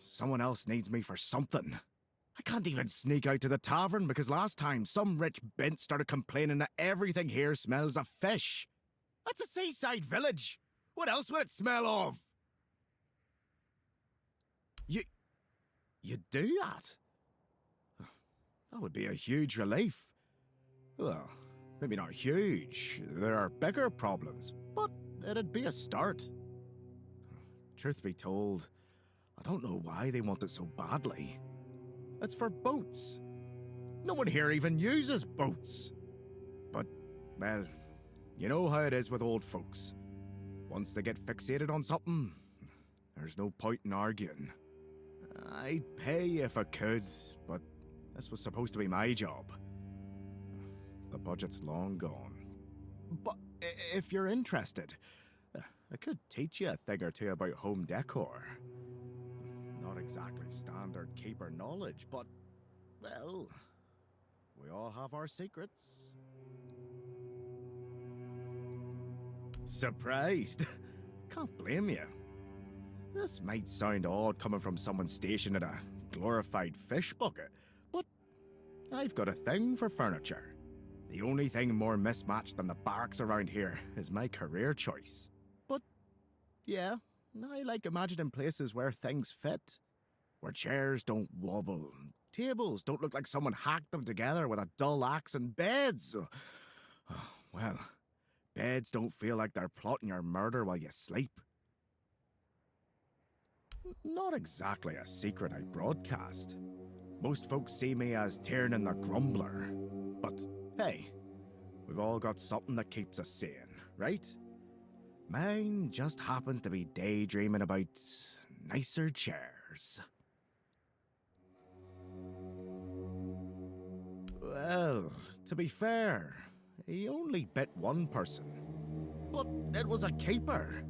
someone else needs me for something. I can't even sneak out to the tavern because last time some rich bint started complaining that everything here smells of fish. That's a seaside village. What else would it smell of? You do that? That would be a huge relief. Well, maybe not huge. There are bigger problems, but it'd be a start. Truth be told, I don't know why they want it so badly. It's for boats. No one here even uses boats. But, well, you know how it is with old folks. Once they get fixated on something, there's no point in arguing. I'd pay if I could, but this was supposed to be my job. The budget's long gone. But if you're interested, I could teach you a thing or two about home decor. Not exactly standard keeper knowledge, but, well, we all have our secrets. Surprised? Can't blame you. This might sound odd coming from someone stationed in a glorified fish bucket, but I've got a thing for furniture. The only thing more mismatched than the barracks around here is my career choice. But, yeah, I like imagining places where things fit. Where chairs don't wobble, tables don't look like someone hacked them together with a dull axe, and beds, well, beds don't feel like they're plotting your murder while you sleep. Not exactly a secret I broadcast. Most folks see me as Tiernan the Grumbler. But, hey, we've all got something that keeps us sane, right? Mine just happens to be daydreaming about nicer chairs. Well, to be fair, he only bit one person. But it was a keeper.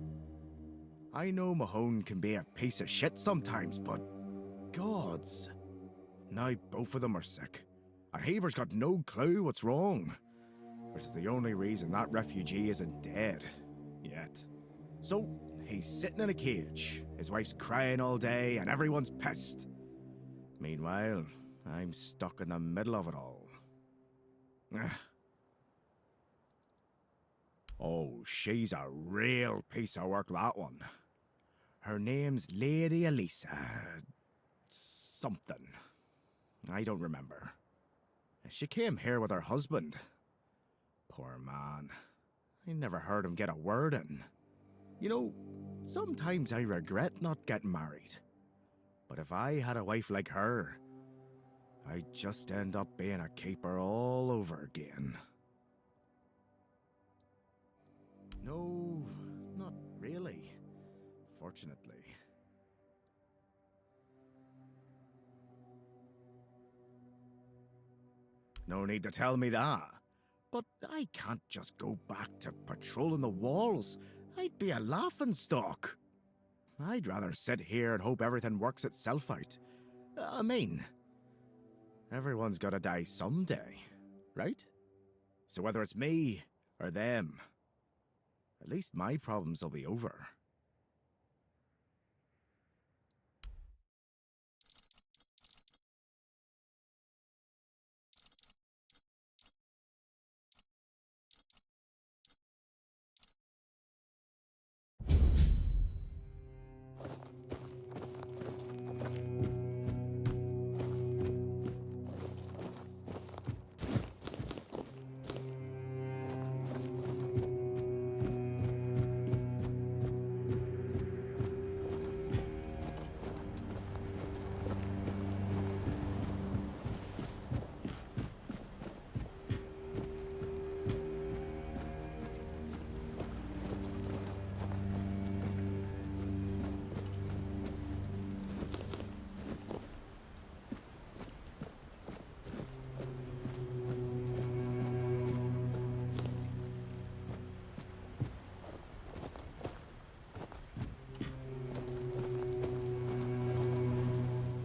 I know Mahone can be a piece of shit sometimes, but gods. Now both of them are sick, and Heber's got no clue what's wrong. Which is the only reason that refugee isn't dead. Yet. So, he's sitting in a cage. His wife's crying all day, and everyone's pissed. Meanwhile, I'm stuck in the middle of it all. Oh, she's a real piece of work, that one. Her name's Lady Elisa. Something. I don't remember. She came here with her husband. Poor man. I never heard him get a word in. You know, sometimes I regret not getting married. But if I had a wife like her, I'd just end up being a keeper all over again. No, not really. Fortunately. No need to tell me that. But I can't just go back to patrolling the walls. I'd be a laughingstock. I'd rather sit here and hope everything works itself out. I mean, everyone's gotta die someday, right? So whether it's me or them, at least my problems will be over.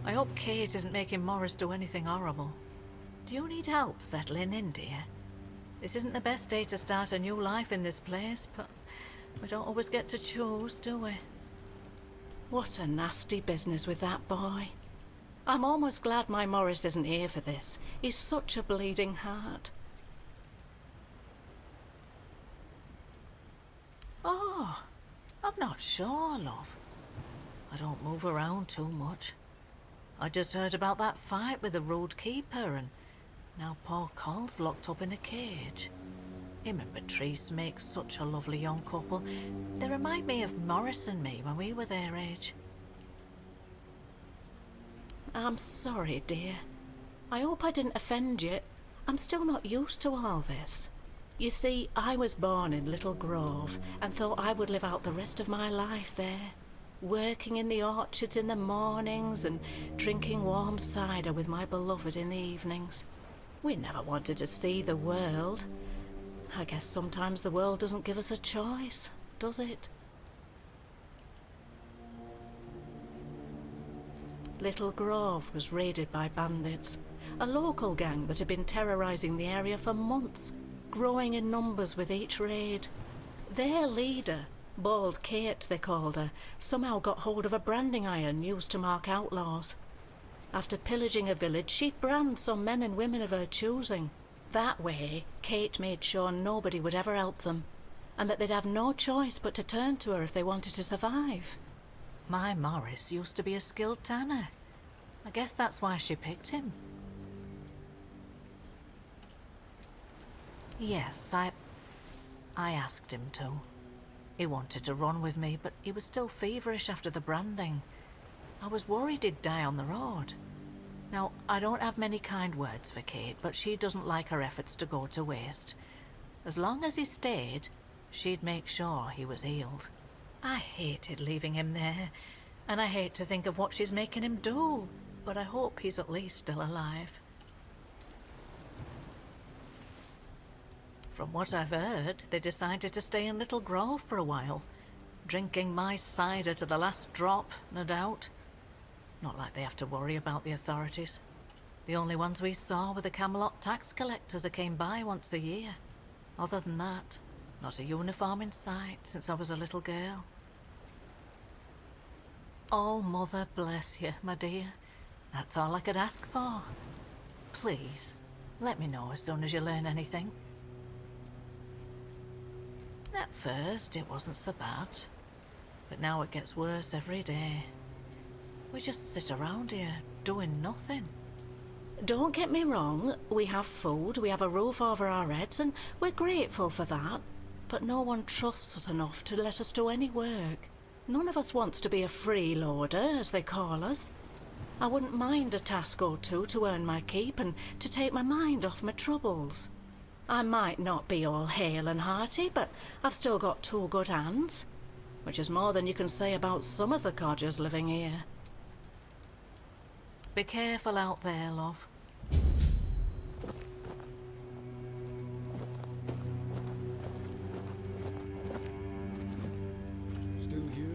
I hope Kate isn't making Morris do anything horrible. Do you need help settling in, dear? This isn't the best day to start a new life in this place, but we don't always get to choose, do we? What a nasty business with that boy. I'm almost glad my Morris isn't here for this. He's such a bleeding heart. Oh, I'm not sure, love. I don't move around too much. I just heard about that fight with the road keeper, and now poor Cole's locked up in a cage. Him and Patrice make such a lovely young couple. They remind me of Morris and me when we were their age. I'm sorry, dear. I hope I didn't offend you. I'm still not used to all this. You see, I was born in Little Grove and thought I would live out the rest of my life there. Working in the orchards in the mornings and drinking warm cider with my beloved in the evenings. We never wanted to see the world. I guess sometimes the world doesn't give us a choice, does it? Little Grove was raided by bandits, a local gang that had been terrorizing the area for months, growing in numbers with each raid. Their leader, Bald Kate they called her, somehow got hold of a branding iron used to mark outlaws. After pillaging a village, she'd brand some men and women of her choosing. That way, Kate made sure nobody would ever help them, and that they'd have no choice but to turn to her if they wanted to survive. My Morris used to be a skilled tanner. I guess that's why she picked him. Yes, I asked him to. He wanted to run with me, but he was still feverish after the branding. I was worried he'd die on the road. Now, I don't have many kind words for Kate, but she doesn't like her efforts to go to waste. As long as he stayed, she'd make sure he was healed. I hated leaving him there, and I hate to think of what she's making him do, but I hope he's at least still alive. From what I've heard, they decided to stay in Little Grove for a while. Drinking my cider to the last drop, no doubt. Not like they have to worry about the authorities. The only ones we saw were the Camelot tax collectors who came by once a year. Other than that, not a uniform in sight since I was a little girl. Oh, Mother bless you, my dear. That's all I could ask for. Please, let me know as soon as you learn anything. At first, it wasn't so bad. But now it gets worse every day. We just sit around here, doing nothing. Don't get me wrong, we have food, we have a roof over our heads, and we're grateful for that. But no one trusts us enough to let us do any work. None of us wants to be a freeloader, as they call us. I wouldn't mind a task or two to earn my keep and to take my mind off my troubles. I might not be all hale and hearty, but I've still got two good hands, which is more than you can say about some of the codgers living here. Be careful out there, love. Still here,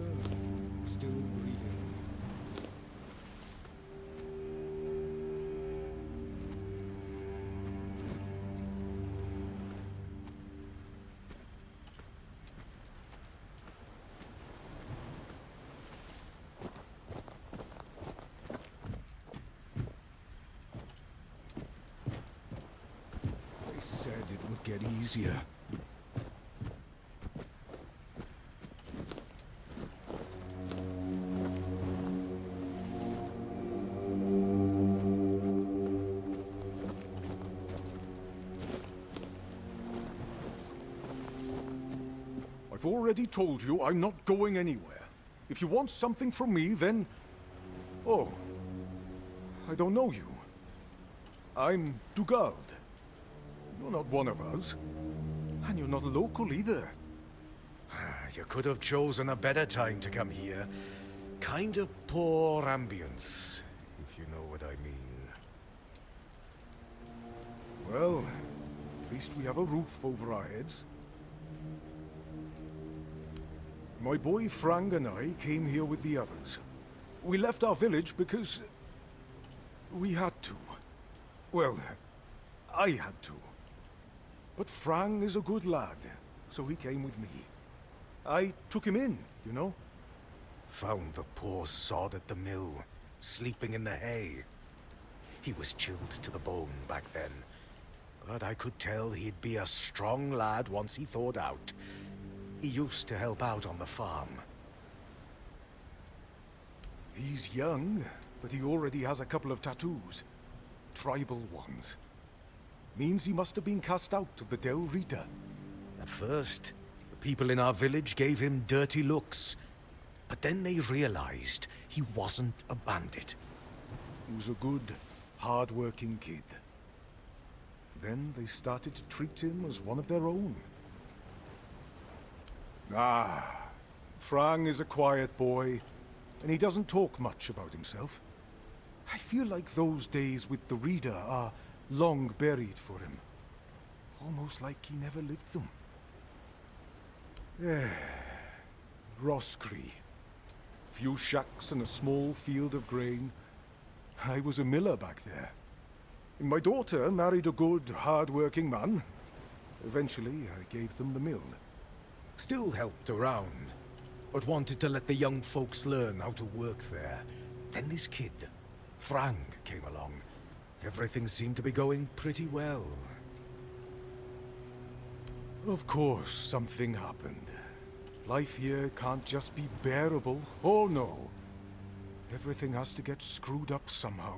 still breathing. They said it would get easier. I've already told you I'm not going anywhere. If you want something from me, then... Oh. I don't know you. I'm Dugald. You're not one of us. And you're not local either. You could have chosen a better time to come here. Kind of poor ambience, if you know what I mean. Well, at least we have a roof over our heads. My boy Frank and I came here with the others. We left our village because... we had to. Well, I had to. But Frank is a good lad, so he came with me. I took him in, you know? Found the poor sod at the mill, sleeping in the hay. He was chilled to the bone back then. But I could tell he'd be a strong lad once he thawed out. He used to help out on the farm. He's young, but he already has a couple of tattoos. Tribal ones. Means he must have been cast out of the Del Rita. At first, the people in our village gave him dirty looks. But then they realized he wasn't a bandit. He was a good, hard-working kid. Then they started to treat him as one of their own. Frank is a quiet boy, and he doesn't talk much about himself. I feel like those days with the Reader are long buried for him. Almost like he never lived them. Roscree. Few shacks and a small field of grain. I was a miller back there. My daughter married a good, hard-working man. Eventually, I gave them the mill. Still helped around, but wanted to let the young folks learn how to work there. Then this kid, Frank, came along. Everything seemed to be going pretty well. Of course, something happened. Life here can't just be bearable. Oh no. Everything has to get screwed up somehow.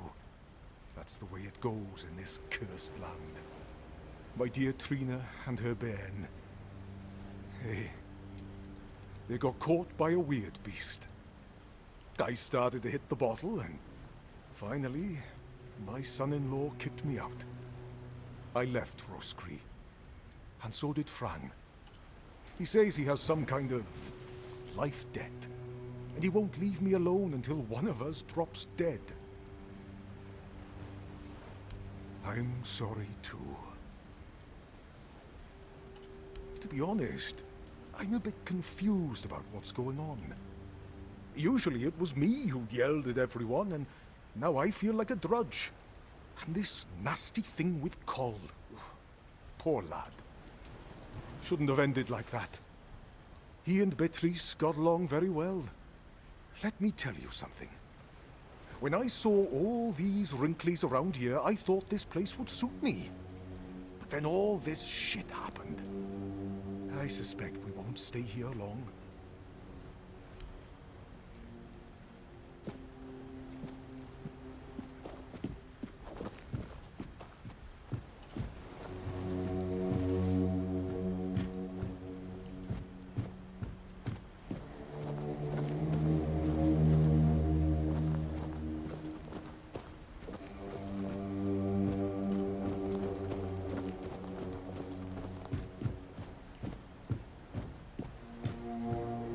That's the way it goes in this cursed land. My dear Trina and her bairn. They got caught by a weird beast. I started to hit the bottle, and finally, my son-in-law kicked me out. I left Roscree, and so did Frank. He says he has some kind of life debt, and he won't leave me alone until one of us drops dead. I'm sorry too. To be honest, I'm a bit confused about what's going on. Usually it was me who yelled at everyone, and now I feel like a drudge. And this nasty thing with Coll. Poor lad. Shouldn't have ended like that. He and Beatrice got along very well. Let me tell you something. When I saw all these wrinklies around here, I thought this place would suit me. But then all this shit happened. I suspect we won't stay here long.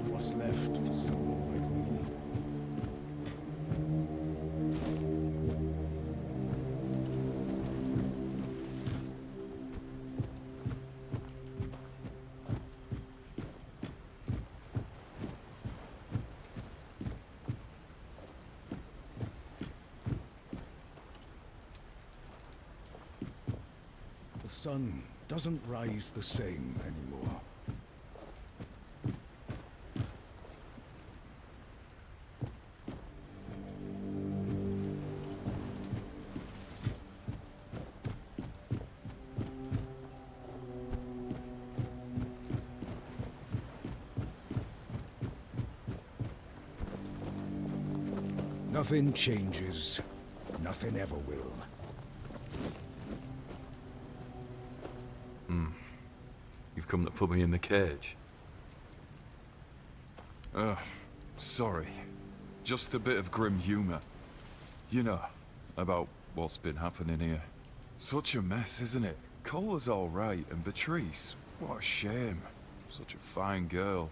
What's left for someone like me? The sun doesn't rise the same anymore. Nothing changes. Nothing ever will. You've come to put me in the cage. Sorry. Just a bit of grim humor. You know, about what's been happening here. Such a mess, isn't it? Cola's alright, and Beatrice, what a shame. Such a fine girl.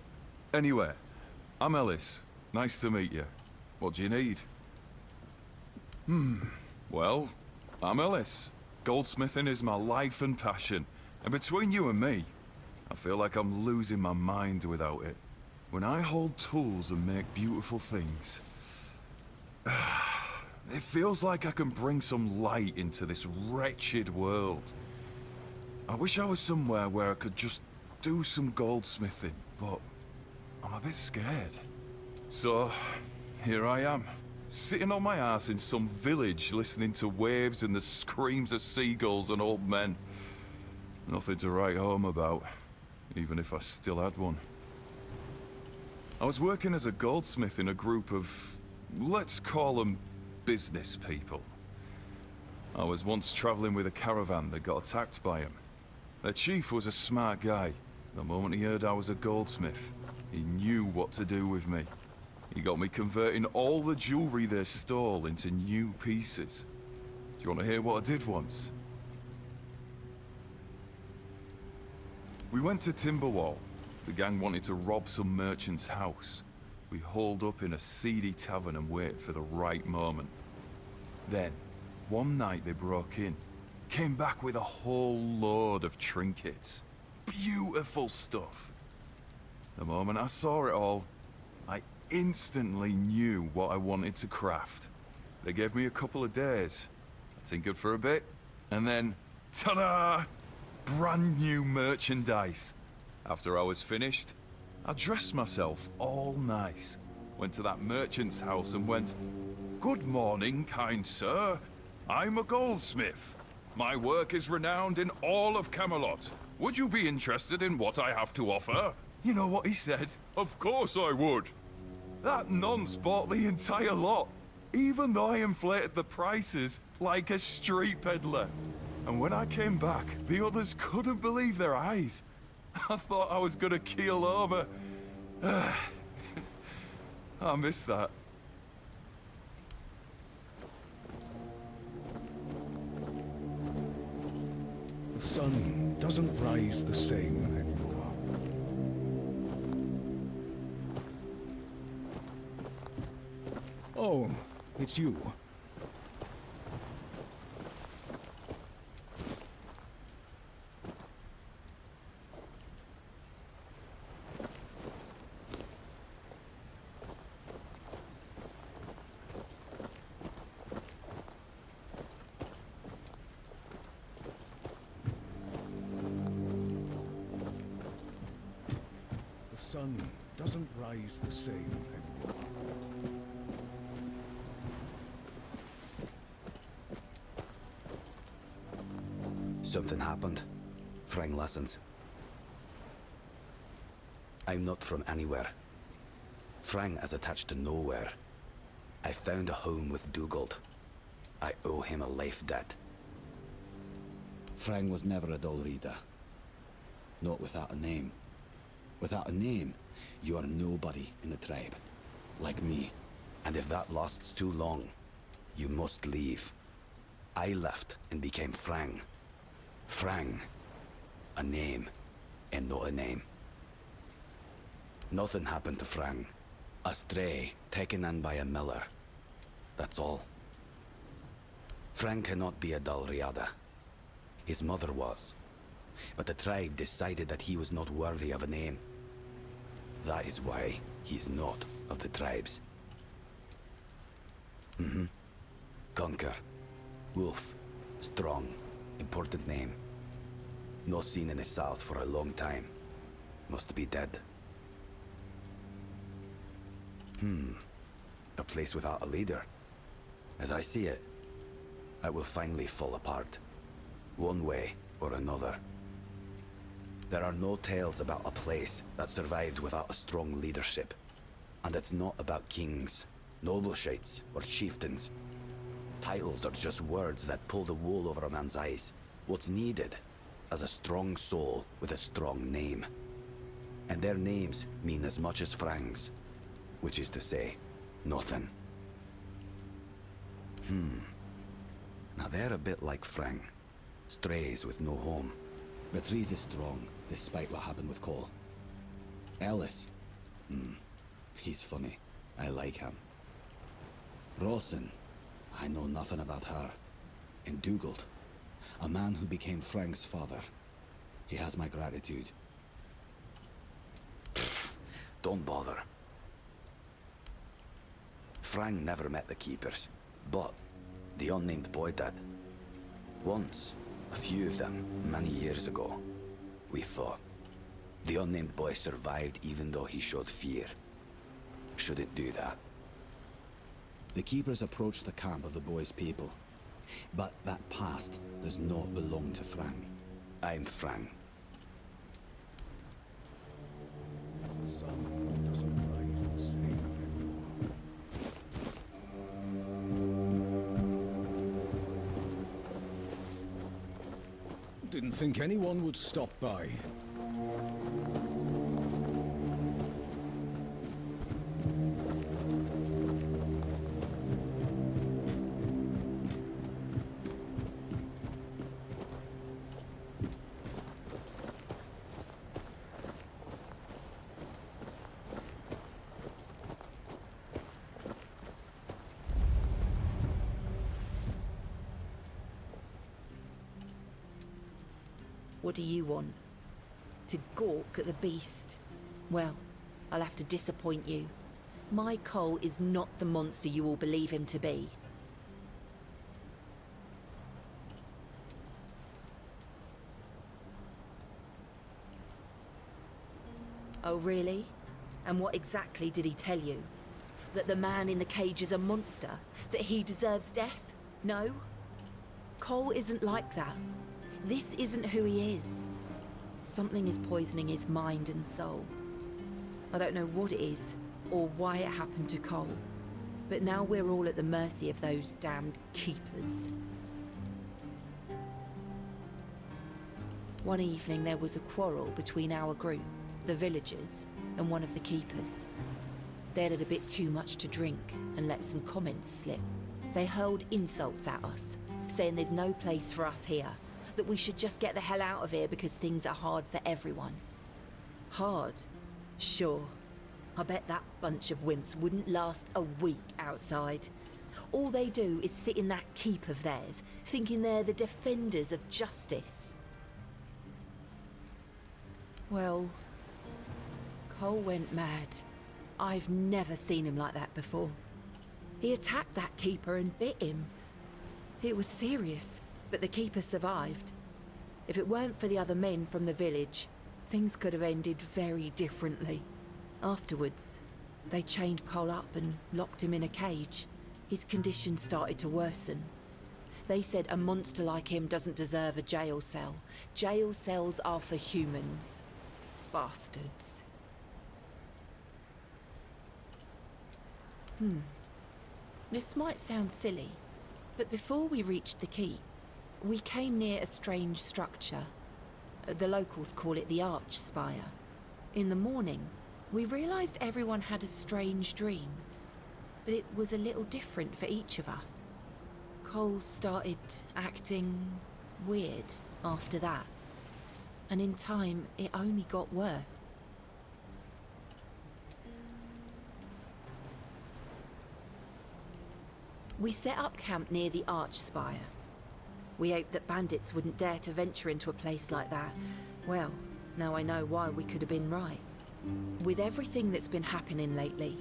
Anyway, I'm Ellis. Nice to meet you. What do you need? Well, I'm Ellis. Goldsmithing is my life and passion. And between you and me, I feel like I'm losing my mind without it. When I hold tools and make beautiful things, it feels like I can bring some light into this wretched world. I wish I was somewhere where I could just do some goldsmithing, but I'm a bit scared. So, here I am, sitting on my ass in some village listening to waves and the screams of seagulls and old men. Nothing to write home about, even if I still had one. I was working as a goldsmith in a group of, let's call them business people. I was once traveling with a caravan that got attacked by him. Their chief was a smart guy. The moment he heard I was a goldsmith, he knew what to do with me. He got me converting all the jewelry they stole into new pieces. Do you want to hear what I did once? We went to Timberwall. The gang wanted to rob some merchant's house. We holed up in a seedy tavern and waited for the right moment. Then, one night they broke in. Came back with a whole load of trinkets. Beautiful stuff. The moment I saw it all, I instantly knew what I wanted to craft. They gave me a couple of days. I tinkered for a bit, and then, ta-da! Brand new merchandise. After I was finished, I dressed myself all nice, went to that merchant's house and went, "Good morning, kind sir. I'm a goldsmith. My work is renowned in all of Camelot. Would you be interested in what I have to offer?" You know what he said? Of course I would. That nonce bought the entire lot, even though I inflated the prices like a street peddler. And when I came back, the others couldn't believe their eyes. I thought I was gonna keel over. I miss that. The sun doesn't rise the same anymore. Oh, it's you. sun doesn't rise the same anymore. Something happened. Frang listens. I'm not from anywhere. Frang is attached to nowhere. I found a home with Dugald. I owe him a life debt. Frang was never a dull reader. Not without a name. Without a name, you are nobody in the tribe. Like me. And if that lasts too long, you must leave. I left and became Frang. Frang. A name, and not a name. Nothing happened to Frang. A stray, taken in by a miller. That's all. Frang cannot be a Dalriada. His mother was. But the tribe decided that he was not worthy of a name. That is why he is not of the tribes. Conquer. Wolf. Strong. Important name. Not seen in the south for a long time. Must be dead. A place without a leader. As I see it, it will finally fall apart. One way or another. There are no tales about a place that survived without a strong leadership. And it's not about kings, nobleshites, or chieftains. Titles are just words that pull the wool over a man's eyes. What's needed is a strong soul with a strong name. And their names mean as much as Frang's. Which is to say, nothing. Now they're a bit like Frang. Strays with no home. But Reese is strong, despite what happened with Cole. Ellis? He's funny. I like him. Rawson? I know nothing about her. And Dugald? A man who became Frang's father. He has my gratitude. Don't bother. Frang never met the Keepers, but the unnamed boy did. Once, a few of them, many years ago, we fought. The unnamed boy survived even though he showed fear. Shouldn't do that. The Keepers approached the camp of the boy's people. But that past does not belong to Frang. I'm Frang. The sun doesn't rise the same anymore. Didn't think anyone would stop by. What do you want? To gawk at the beast? Well, I'll have to disappoint you. My Cole is not the monster you all believe him to be. Oh, really? And what exactly did he tell you? That the man in the cage is a monster? That he deserves death? No? Cole isn't like that. This isn't who he is. Something is poisoning his mind and soul. I don't know what it is, or why it happened to Cole. But now we're all at the mercy of those damned Keepers. One evening there was a quarrel between our group, the villagers, and one of the Keepers. They'd had a bit too much to drink and let some comments slip. They hurled insults at us, saying there's no place for us here, that we should just get the hell out of here because things are hard for everyone. Hard? Sure. I bet that bunch of wimps wouldn't last a week outside. All they do is sit in that keep of theirs, thinking they're the defenders of justice. Well, Cole went mad. I've never seen him like that before. He attacked that keeper and bit him. It was serious, but the keeper survived. If it weren't for the other men from the village, things could have ended very differently. Afterwards, they chained Cole up and locked him in a cage. His condition started to worsen. They said a monster like him doesn't deserve a jail cell. Jail cells are for humans. Bastards. This might sound silly, but before we reached the keep, we came near a strange structure. The locals call it the Arch Spire. In the morning, we realized everyone had a strange dream, but it was a little different for each of us. Cole started acting weird after that, and in time, it only got worse. We set up camp near the Arch Spire. We hoped that bandits wouldn't dare to venture into a place like that. Well, now I know why we could have been right. With everything that's been happening lately,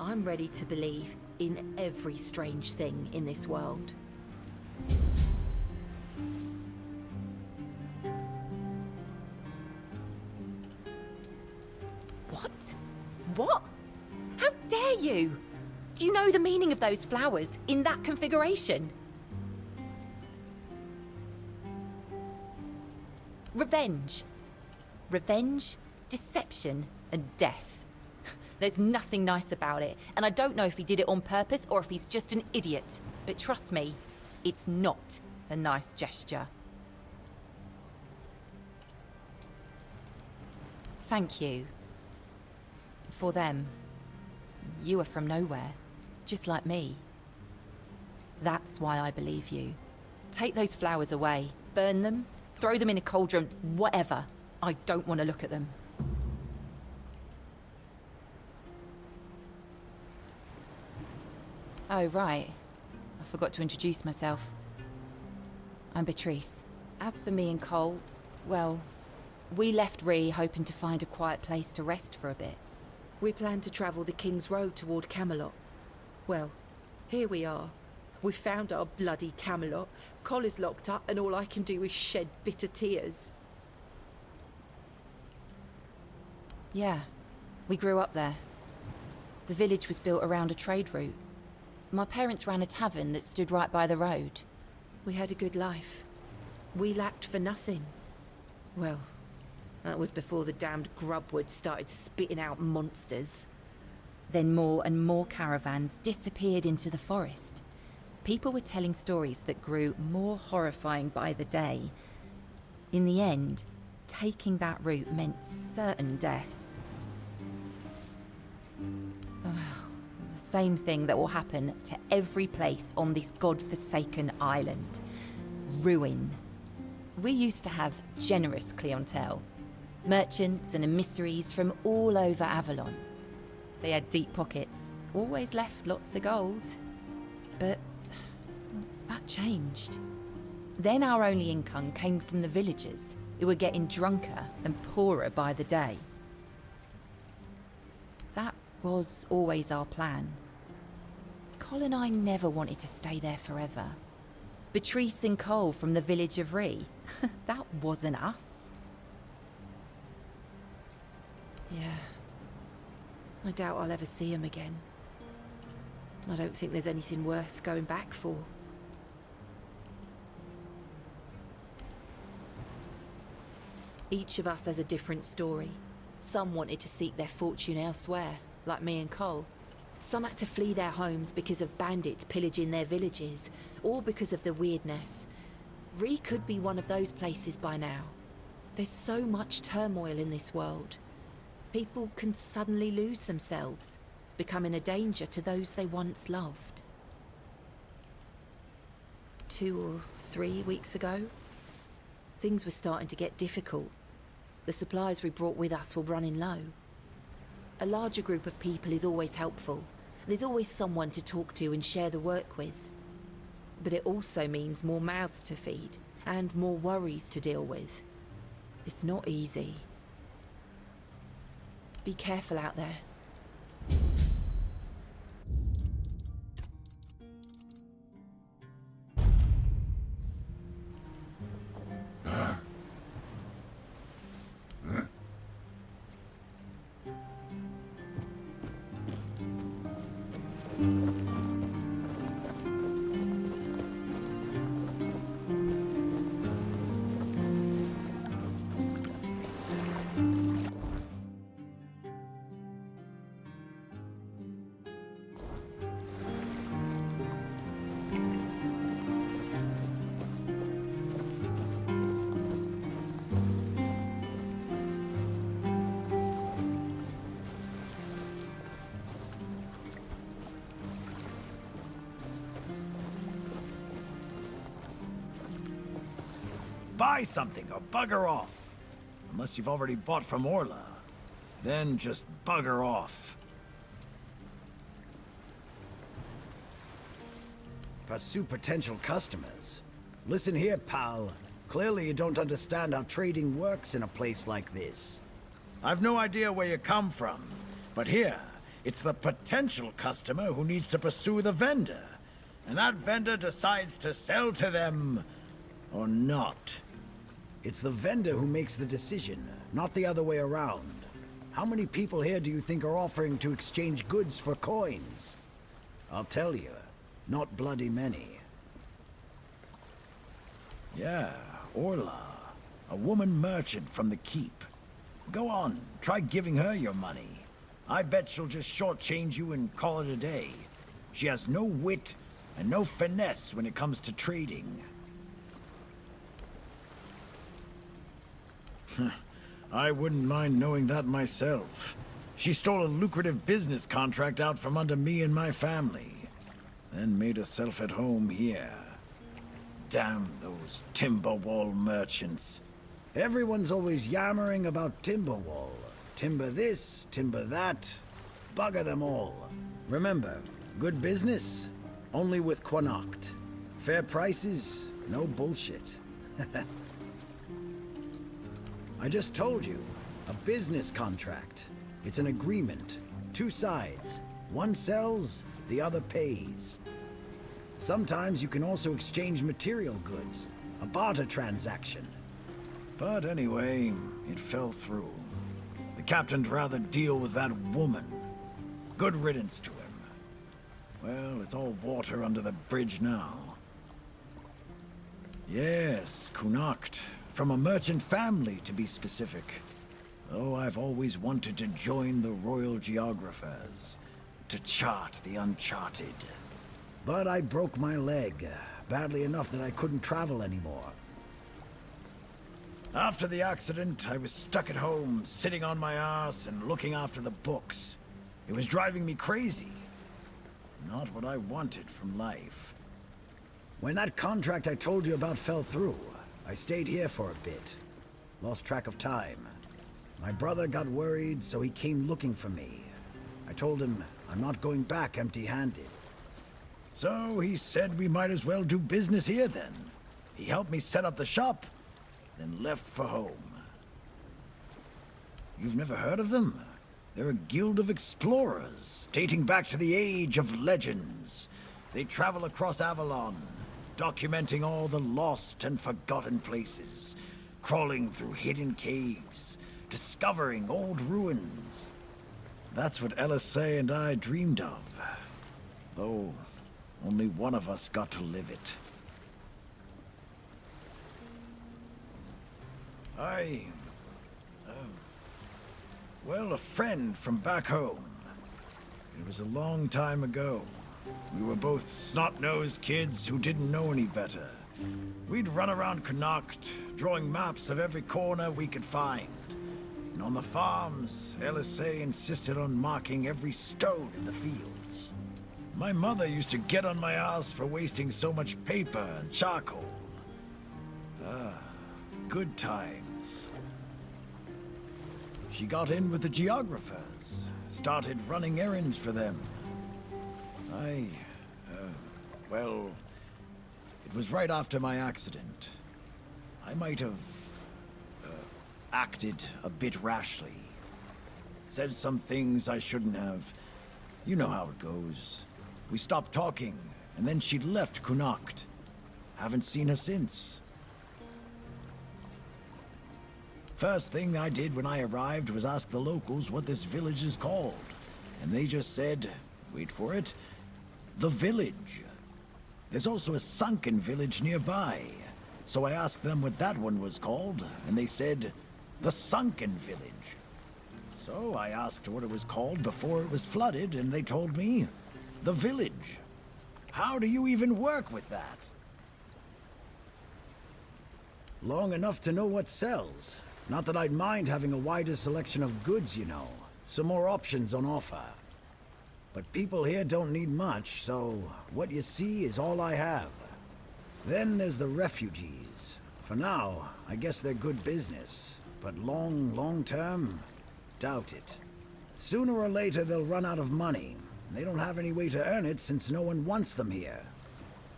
I'm ready to believe in every strange thing in this world. What? What? How dare you? Do you know the meaning of those flowers in that configuration? Revenge. Revenge, deception, and death. There's nothing nice about it, and I don't know if he did it on purpose or if he's just an idiot. But trust me, it's not a nice gesture. Thank you. For them. You are from nowhere, just like me. That's why I believe you. Take those flowers away, burn them, throw them in a cauldron, whatever. I don't want to look at them. Oh, right. I forgot to introduce myself. I'm Beatrice. As for me and Cole, well, we left Ree hoping to find a quiet place to rest for a bit. We planned to travel the King's Road toward Camelot. Well, here we are. We found our bloody Camelot. Cole is locked up and all I can do is shed bitter tears. Yeah, we grew up there. The village was built around a trade route. My parents ran a tavern that stood right by the road. We had a good life. We lacked for nothing. Well, that was before the damned grubwood started spitting out monsters. Then more and more caravans disappeared into the forest. People were telling stories that grew more horrifying by the day. In the end, taking that route meant certain death. The same thing that will happen to every place on this godforsaken island. Ruin. We used to have generous clientele. Merchants and emissaries from all over Avalon. They had deep pockets, always left lots of gold. But that changed. Then our only income came from the villagers, who were getting drunker and poorer by the day. That was always our plan. Cole and I never wanted to stay there forever. Beatrice and Cole from the village of Ree, that wasn't us. Yeah. I doubt I'll ever see him again. I don't think there's anything worth going back for. Each of us has a different story. Some wanted to seek their fortune elsewhere, like me and Cole. Some had to flee their homes because of bandits pillaging their villages, or because of the weirdness. Ree could be one of those places by now. There's so much turmoil in this world. People can suddenly lose themselves, becoming a danger to those they once loved. 2 or 3 weeks ago, things were starting to get difficult. The supplies we brought with us were running low. A larger group of people is always helpful. There's always someone to talk to and share the work with. But it also means more mouths to feed, and more worries to deal with. It's not easy. Be careful out there. buy something or bugger off. Unless you've already bought from Orla. Then just bugger off. Pursue potential customers. Listen here, pal. Clearly you don't understand how trading works in a place like this. I've no idea where you come from, but here, it's the potential customer who needs to pursue the vendor. And that vendor decides to sell to them or not. It's the vendor who makes the decision, not the other way around. How many people here do you think are offering to exchange goods for coins? I'll tell you, not bloody many. Yeah, Orla. A woman merchant from the Keep. Go on, try giving her your money. I bet she'll just shortchange you and call it a day. She has no wit and no finesse when it comes to trading. I wouldn't mind knowing that myself. She stole a lucrative business contract out from under me and my family, then made herself at home here. Damn those Timberwall merchants. Everyone's always yammering about Timberwall. Timber this, timber that. Bugger them all. Remember, good business, only with Quanacht. Fair prices, no bullshit. I just told you, a business contract. It's an agreement. Two sides. One sells, the other pays. Sometimes you can also exchange material goods. A barter transaction. But anyway, it fell through. The captain'd rather deal with that woman. Good riddance to him. Well, it's all water under the bridge now. Yes, Quanacht. From a merchant family, to be specific. Though I've always wanted to join the Royal Geographers. To chart the uncharted. But I broke my leg. Badly enough that I couldn't travel anymore. After the accident, I was stuck at home, sitting on my ass and looking after the books. It was driving me crazy. Not what I wanted from life. When that contract I told you about fell through, I stayed here for a bit. Lost track of time. My brother got worried, so he came looking for me. I told him I'm not going back empty-handed. So he said we might as well do business here then. He helped me set up the shop, then left for home. You've never heard of them? They're a guild of explorers, dating back to the age of legends. They travel across Avalon, documenting all the lost and forgotten places, crawling through hidden caves, discovering old ruins. That's what LSA and I dreamed of, though only one of us got to live it. Well, a friend from back home. It was a long time ago. We were both snot-nosed kids who didn't know any better. We'd run around Connacht, drawing maps of every corner we could find. And on the farms, LSA insisted on marking every stone in the fields. My mother used to get on my ass for wasting so much paper and charcoal. Good times. She got in with the geographers, started running errands for them. Well, it was right after my accident. I might have acted a bit rashly. Said some things I shouldn't have. You know how it goes. We stopped talking, and then she'd left Connacht. Haven't seen her since. First thing I did when I arrived was ask the locals what this village is called. And they just said, wait for it, the village. There's also a sunken village nearby. So I asked them what that one was called, and they said, the Sunken Village. So I asked what it was called before it was flooded, and they told me, the village. How do you even work with that? Long enough to know what sells. Not that I'd mind having a wider selection of goods, you know. Some more options on offer. But people here don't need much, so what you see is all I have. Then there's the refugees. For now, I guess they're good business. But long term, doubt it. Sooner or later, they'll run out of money. They don't have any way to earn it since no one wants them here.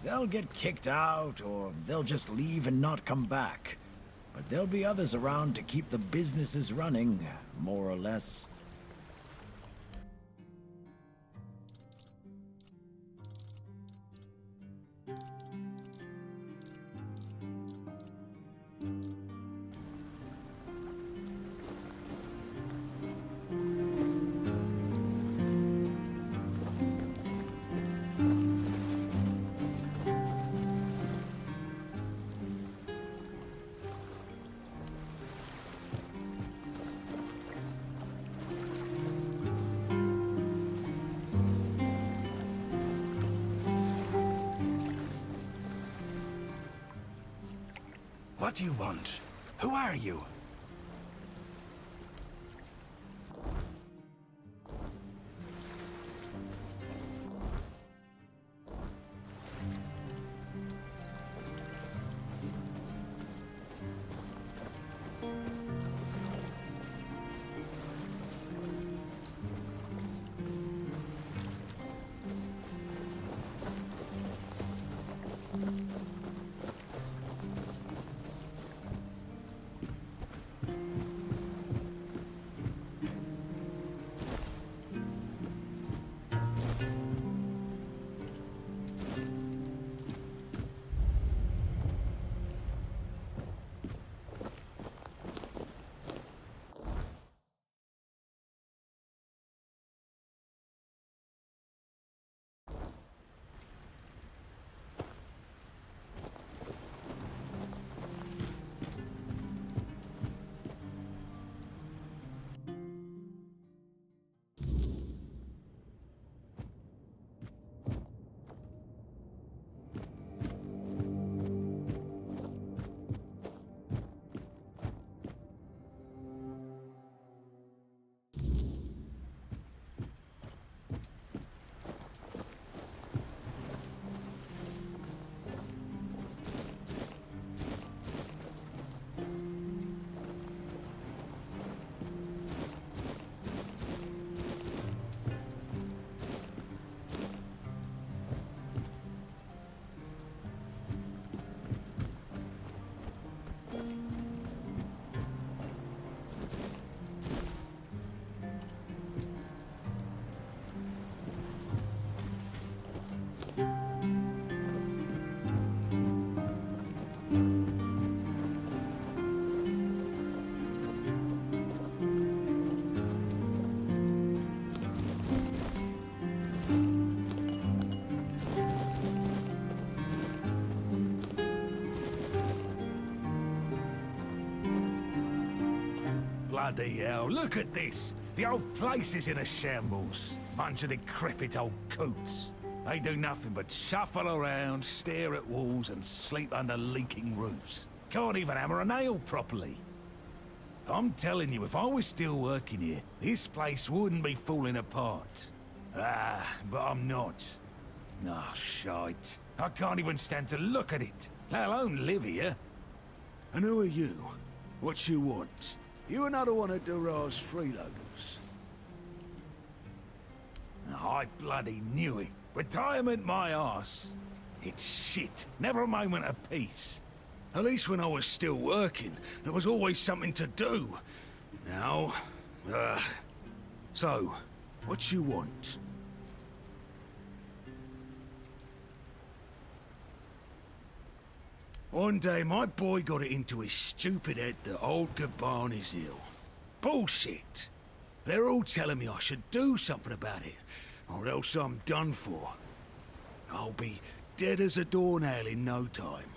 They'll get kicked out, or they'll just leave and not come back. But there'll be others around to keep the businesses running, more or less. What do you want? Who are you? Bloody hell, look at this! The old place is in a shambles. Bunch of decrepit old coots. They do nothing but shuffle around, stare at walls, and sleep under leaking roofs. Can't even hammer a nail properly. I'm telling you, if I was still working here, this place wouldn't be falling apart. Ah, but I'm not. Oh, shite. I can't even stand to look at it, let alone live here. And who are you? What you want? You another one of Durar's freeloaders? I bloody knew it. Retirement my arse. It's shit. Never a moment of peace. At least when I was still working, there was always something to do. Now, so, what you want? One day, my boy got it into his stupid head that old Gaban is ill. Bullshit! They're all telling me I should do something about it, or else I'm done for. I'll be dead as a doornail in no time.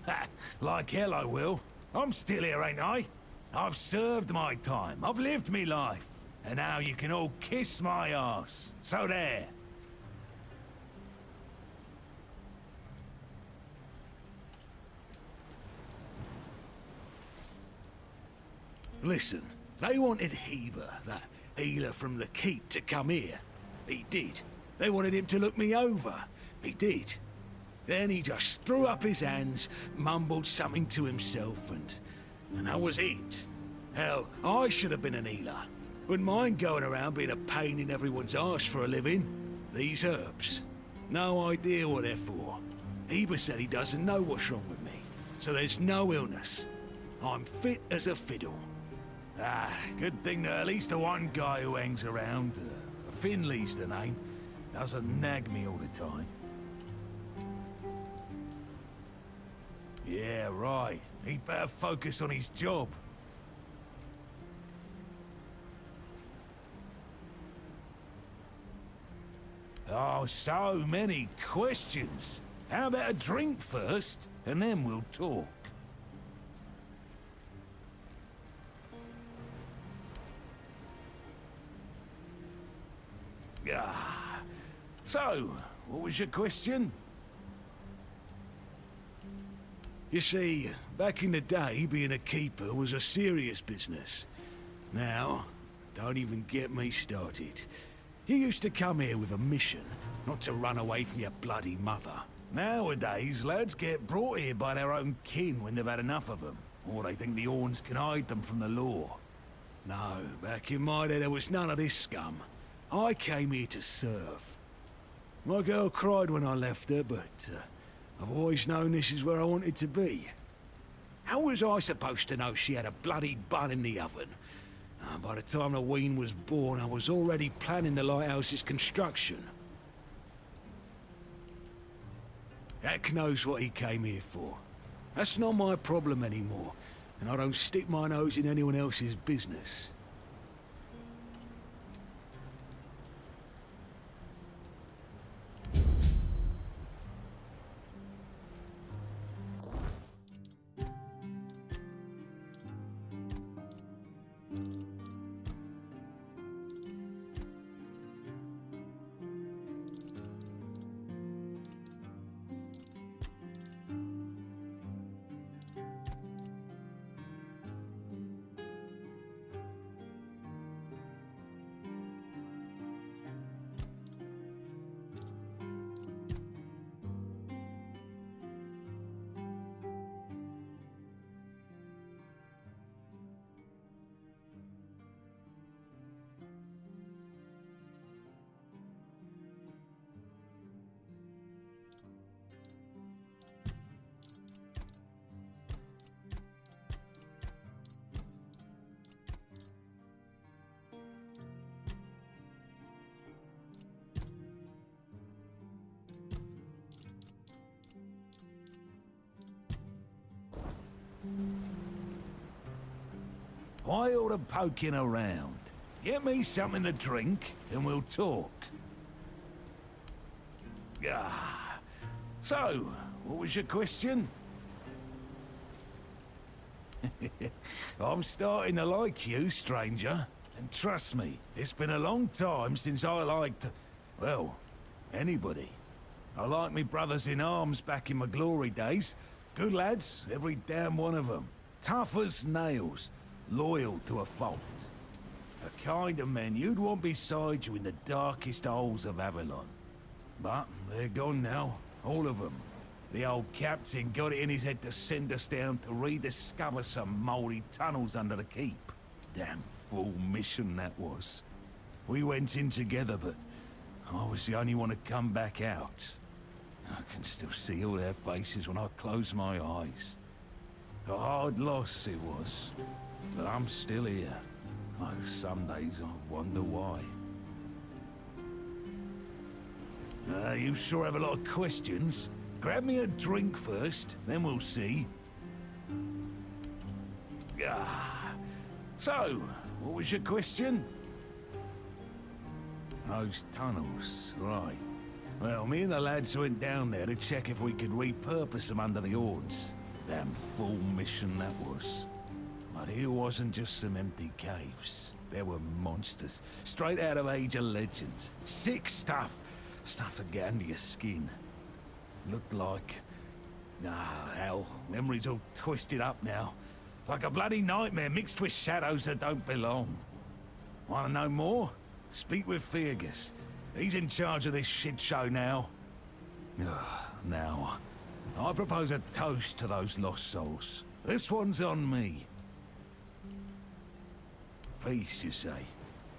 Ha! Like hell I will. I'm still here, ain't I? I've served my time. I've lived me life. And now you can all kiss my arse. So there. Listen, they wanted Heber, that healer from the keep, to come here. He did. They wanted him to look me over. He did. Then he just threw up his hands, mumbled something to himself, and that was it. Hell, I should have been an healer. Wouldn't mind going around being a pain in everyone's arse for a living. These herbs, no idea what they're for. Eva said he doesn't know what's wrong with me, so there's no illness. I'm fit as a fiddle. Good thing that at least the one guy who hangs around, Finley's the name, doesn't nag me all the time. Yeah, right. He'd better focus on his job. Oh, so many questions. How about a drink first, and then we'll talk? So, what was your question? You see, back in the day, being a keeper was a serious business. Now, don't even get me started. You used to come here with a mission, not to run away from your bloody mother. Nowadays, lads get brought here by their own kin when they've had enough of them, or they think the Orns can hide them from the law. No, back in my day there was none of this scum. I came here to serve. My girl cried when I left her, but I've always known this is where I wanted to be. How was I supposed to know she had a bloody bun in the oven? By the time the wean was born, I was already planning the lighthouse's construction. Heck knows what he came here for. That's not my problem anymore, and I don't stick my nose in anyone else's business. Why all the poking around? Get me something to drink, and we'll talk. So, what was your question? I'm starting to like you, stranger. And trust me, it's been a long time since I liked, well, anybody. I liked me brothers in arms back in my glory days. Good lads, every damn one of them. Tough as nails. Loyal to a fault. The kind of men you'd want beside you in the darkest holes of Avalon. But they're gone now, all of them. The old captain got it in his head to send us down to rediscover some mouldy tunnels under the keep. Damn fool mission that was. We went in together, but I was the only one to come back out. I can still see all their faces when I close my eyes. A hard loss it was. But I'm still here. Though some days I wonder why. You sure have a lot of questions. Grab me a drink first, then we'll see. So, what was your question? Those tunnels, right. Well, me and the lads went down there to check if we could repurpose them under the Orns. Damn fool mission that was. But here wasn't just some empty caves. There were monsters, straight out of Age of Legends. Sick stuff. Stuff that get under your skin. Looked like... hell, memory's all twisted up now. Like a bloody nightmare mixed with shadows that don't belong. Wanna know more? Speak with Fergus. He's in charge of this shit show now. Now, I propose a toast to those lost souls. This one's on me. Feast, you say?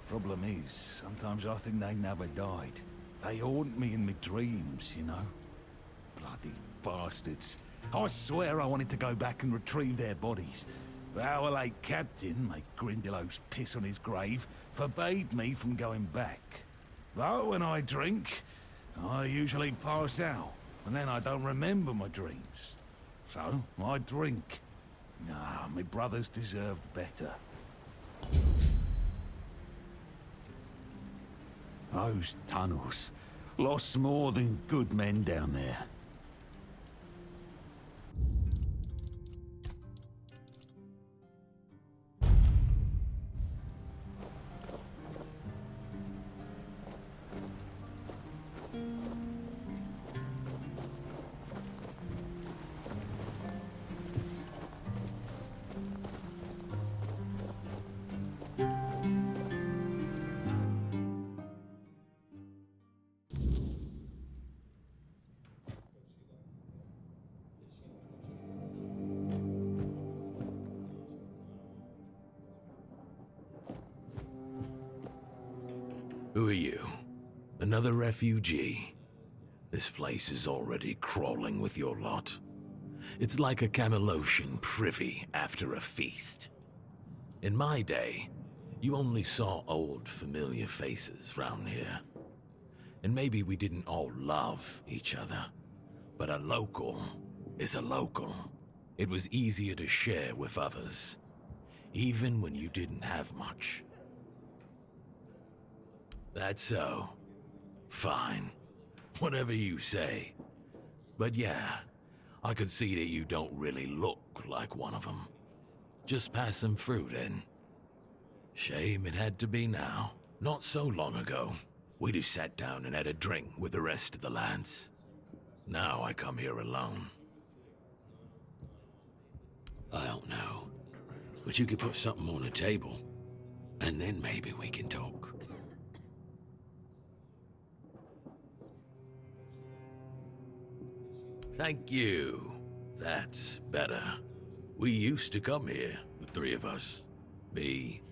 Problem is, sometimes I think they never died. They haunt me in my dreams, you know? Bloody bastards. I swear I wanted to go back and retrieve their bodies. But our late captain, make Grindelows piss on his grave, forbade me from going back. Though when I drink, I usually pass out, and then I don't remember my dreams. So, I drink. Ah, my brothers deserved better. Those tunnels lost more than good men down there. Who are you? Another refugee? This place is already crawling with your lot. It's like a Camelosian privy after a feast. In my day, you only saw old, familiar faces round here. And maybe we didn't all love each other, but a local is a local. It was easier to share with others, even when you didn't have much. That's so. Fine. Whatever you say. But yeah, I could see that you don't really look like one of them. Just pass them through then. Shame it had to be now. Not so long ago, we'd have sat down and had a drink with the rest of the lads. Now I come here alone. I don't know. But you could put something on the table, and then maybe we can talk. Thank you. That's better. We used to come here, the three of us. Me,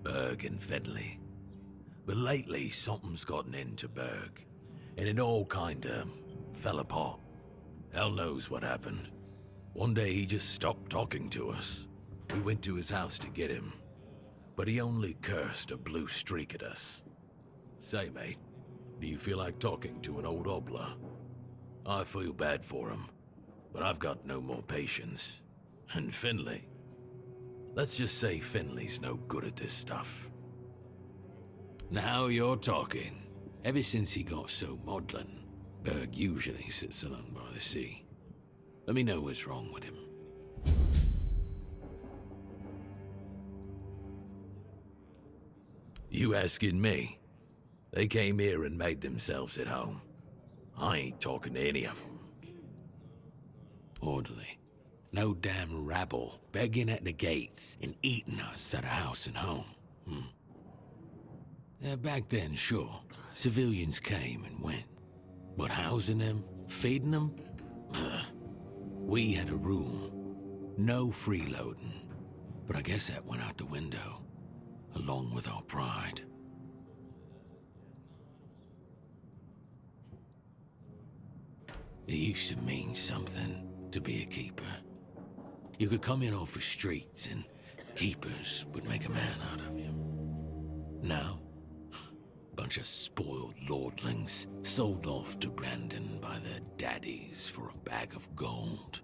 Berg, and Finley. But lately, something's gotten into Berg, and it all kinda fell apart. Hell knows what happened. One day he just stopped talking to us. We went to his house to get him, but he only cursed a blue streak at us. Say, mate, do you feel like talking to an old obla? I feel bad for him, but I've got no more patience. And Finley? Let's just say Finley's no good at this stuff. Now you're talking. Ever since he got so maudlin, Berg usually sits alone by the sea. Let me know what's wrong with him. You asking me? They came here and made themselves at home. I ain't talking to any of them. Orderly. No damn rabble begging at the gates and eating us at a house and home. Yeah, back then, sure, civilians came and went. But housing them, feeding them? We had a rule. No freeloading. But I guess that went out the window, along with our pride. It used to mean something to be a keeper. You could come in off the streets and keepers would make a man out of you. Now, bunch of spoiled lordlings sold off to Brandon by their daddies for a bag of gold.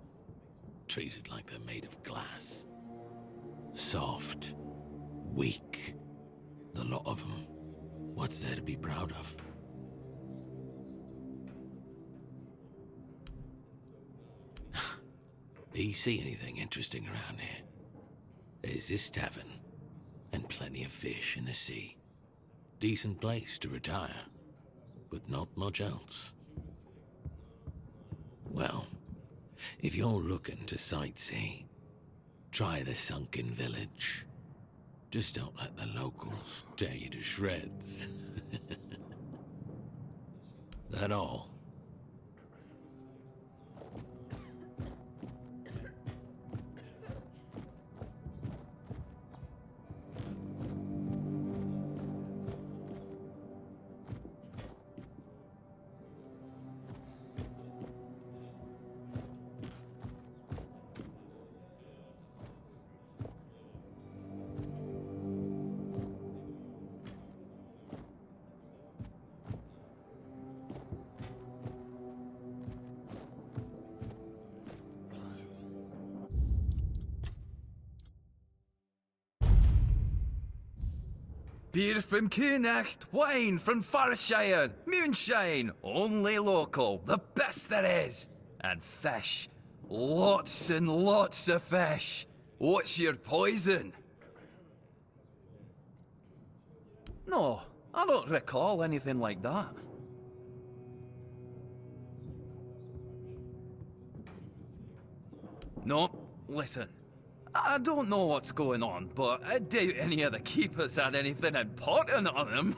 Treated like they're made of glass. Soft, weak, the lot of them. What's there to be proud of? Do you see anything interesting around here? There's this tavern, and plenty of fish in the sea. Decent place to retire, but not much else. Well, if you're looking to sightsee, try the sunken village. Just don't let the locals tear you to shreds. That all? Beer from Kunacht, wine from Farshire, moonshine, only local, the best there is. And fish. Lots and lots of fish. What's your poison? No, I don't recall anything like that. No, listen. I don't know what's going on, but I doubt any of the keepers had anything important on them.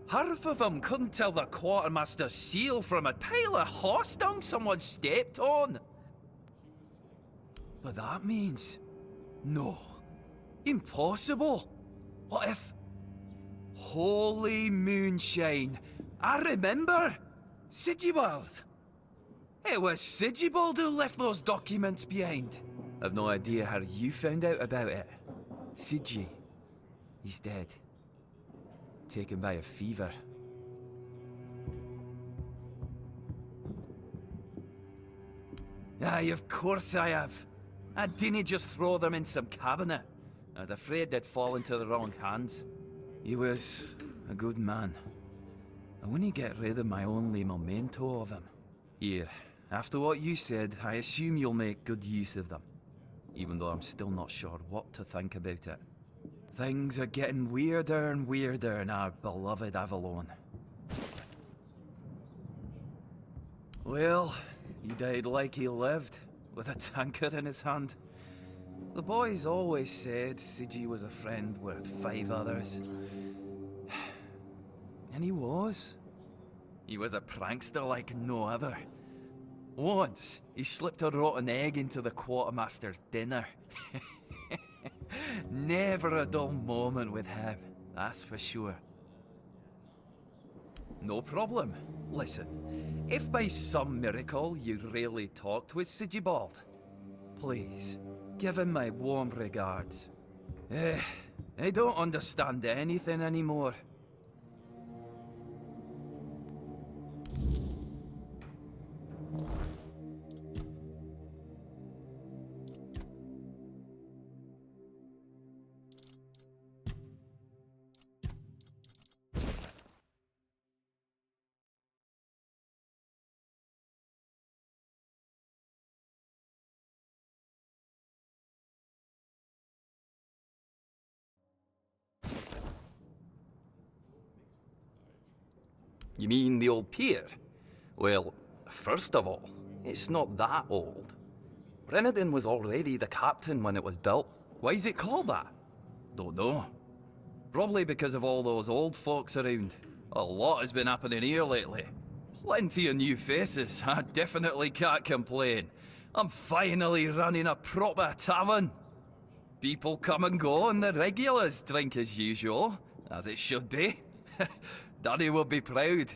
Half of them couldn't tell the quartermaster's seal from a pile of horse dung someone stepped on. But that means... no. Impossible. What if... Holy moonshine. I remember. Sigibald. It was Sigibald who left those documents behind. I've no idea how you found out about it. Sigi. He's dead. Taken by a fever. Aye, of course I have. I didn't just throw them in some cabinet. I was afraid they'd fall into the wrong hands. He was a good man. I wouldn't get rid of my only memento of him. Here, after what you said, I assume you'll make good use of them. Even though I'm still not sure what to think about it. Things are getting weirder and weirder in our beloved Avalon. Well, he died like he lived, with a tankard in his hand. The boys always said Sigi was a friend worth 5 others. And he was. He was a prankster like no other. Once, he slipped a rotten egg into the quartermaster's dinner. Never a dull moment with him, that's for sure. No problem. Listen, if by some miracle you really talked with Sigibald, please, give him my warm regards. I don't understand anything anymore. You mean the old pier? Well, first of all, it's not that old. Brennan was already the captain when it was built. Why is it called that? Don't know. Probably because of all those old folks around. A lot has been happening here lately. Plenty of new faces. I definitely can't complain. I'm finally running a proper tavern. People come and go and the regulars drink as usual, as it should be. Daddy will be proud.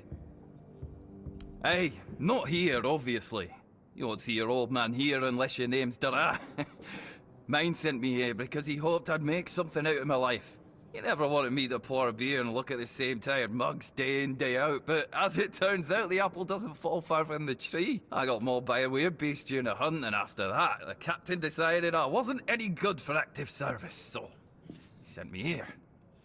Hey, not here, obviously. You won't see your old man here unless your name's Dara. Mine sent me here because he hoped I'd make something out of my life. He never wanted me to pour a beer and look at the same tired mugs day in, day out, but as it turns out, the apple doesn't fall far from the tree. I got mauled by a weird beast during a hunt, and after that, the captain decided I wasn't any good for active service, so he sent me here.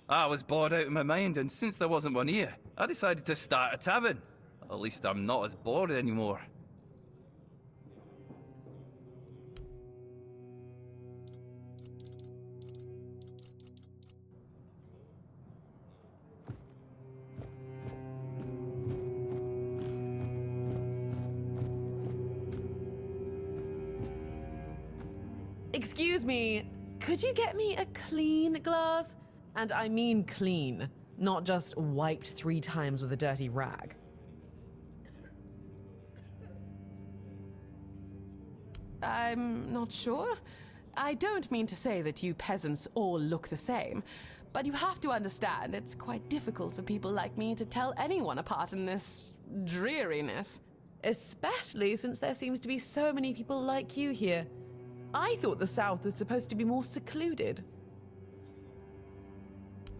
I was bored out of my mind, and since there wasn't one here, I decided to start a tavern. At least I'm not as bored anymore. Excuse me, could you get me a clean glass? And I mean clean, not just wiped 3 times with a dirty rag. I'm not sure. I don't mean to say that you peasants all look the same, but you have to understand it's quite difficult for people like me to tell anyone apart in this dreariness. Especially since there seems to be so many people like you here. I thought the South was supposed to be more secluded.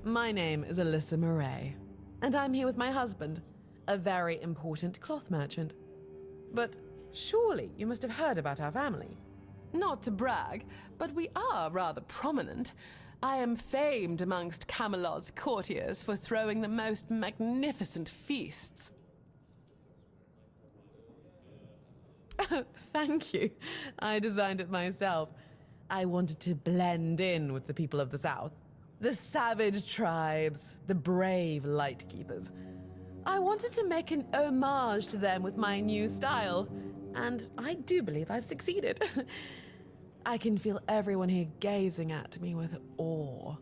My name is Alyssa Murray, and I'm here with my husband, a very important cloth merchant. But surely you must have heard about our family. Not to brag, but we are rather prominent. I am famed amongst Camelot's courtiers for throwing the most magnificent feasts. Thank you. I designed it myself. I wanted to blend in with the people of the South. The savage tribes, the brave lightkeepers. I wanted to make an homage to them with my new style, and I do believe I've succeeded. I can feel everyone here gazing at me with awe.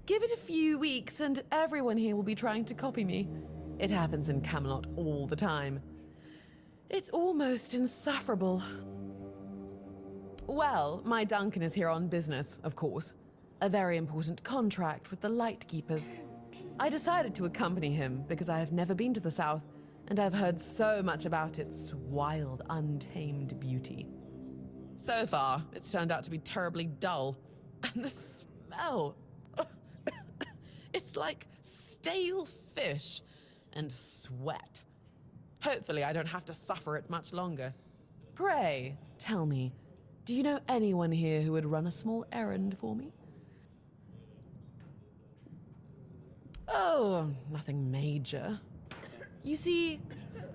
Give it a few weeks and everyone here will be trying to copy me. It happens in Camelot all the time. It's almost insufferable. Well, my Duncan is here on business, of course. A very important contract with the Lightkeepers. I decided to accompany him because I have never been to the South, and I've heard so much about its wild, untamed beauty. So far, it's turned out to be terribly dull. And the smell! It's like stale fish and sweat. Hopefully I don't have to suffer it much longer. Pray, tell me, do you know anyone here who would run a small errand for me? Oh, nothing major. You see,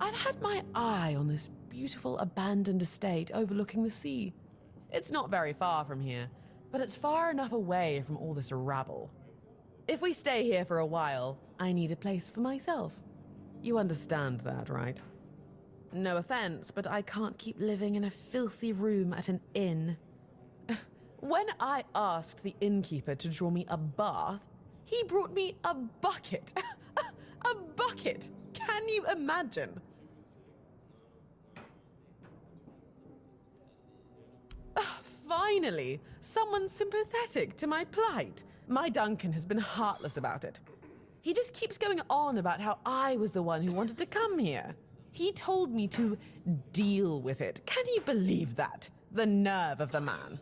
I've had my eye on this beautiful abandoned estate overlooking the sea. It's not very far from here, but it's far enough away from all this rabble. If we stay here for a while, I need a place for myself. You understand that, right? No offense, but I can't keep living in a filthy room at an inn. When I asked the innkeeper to draw me a bath, he brought me a bucket. A bucket! Can you imagine? Finally, someone sympathetic to my plight. My Duncan has been heartless about it. He just keeps going on about how I was the one who wanted to come here. He told me to deal with it. Can you believe that? The nerve of the man.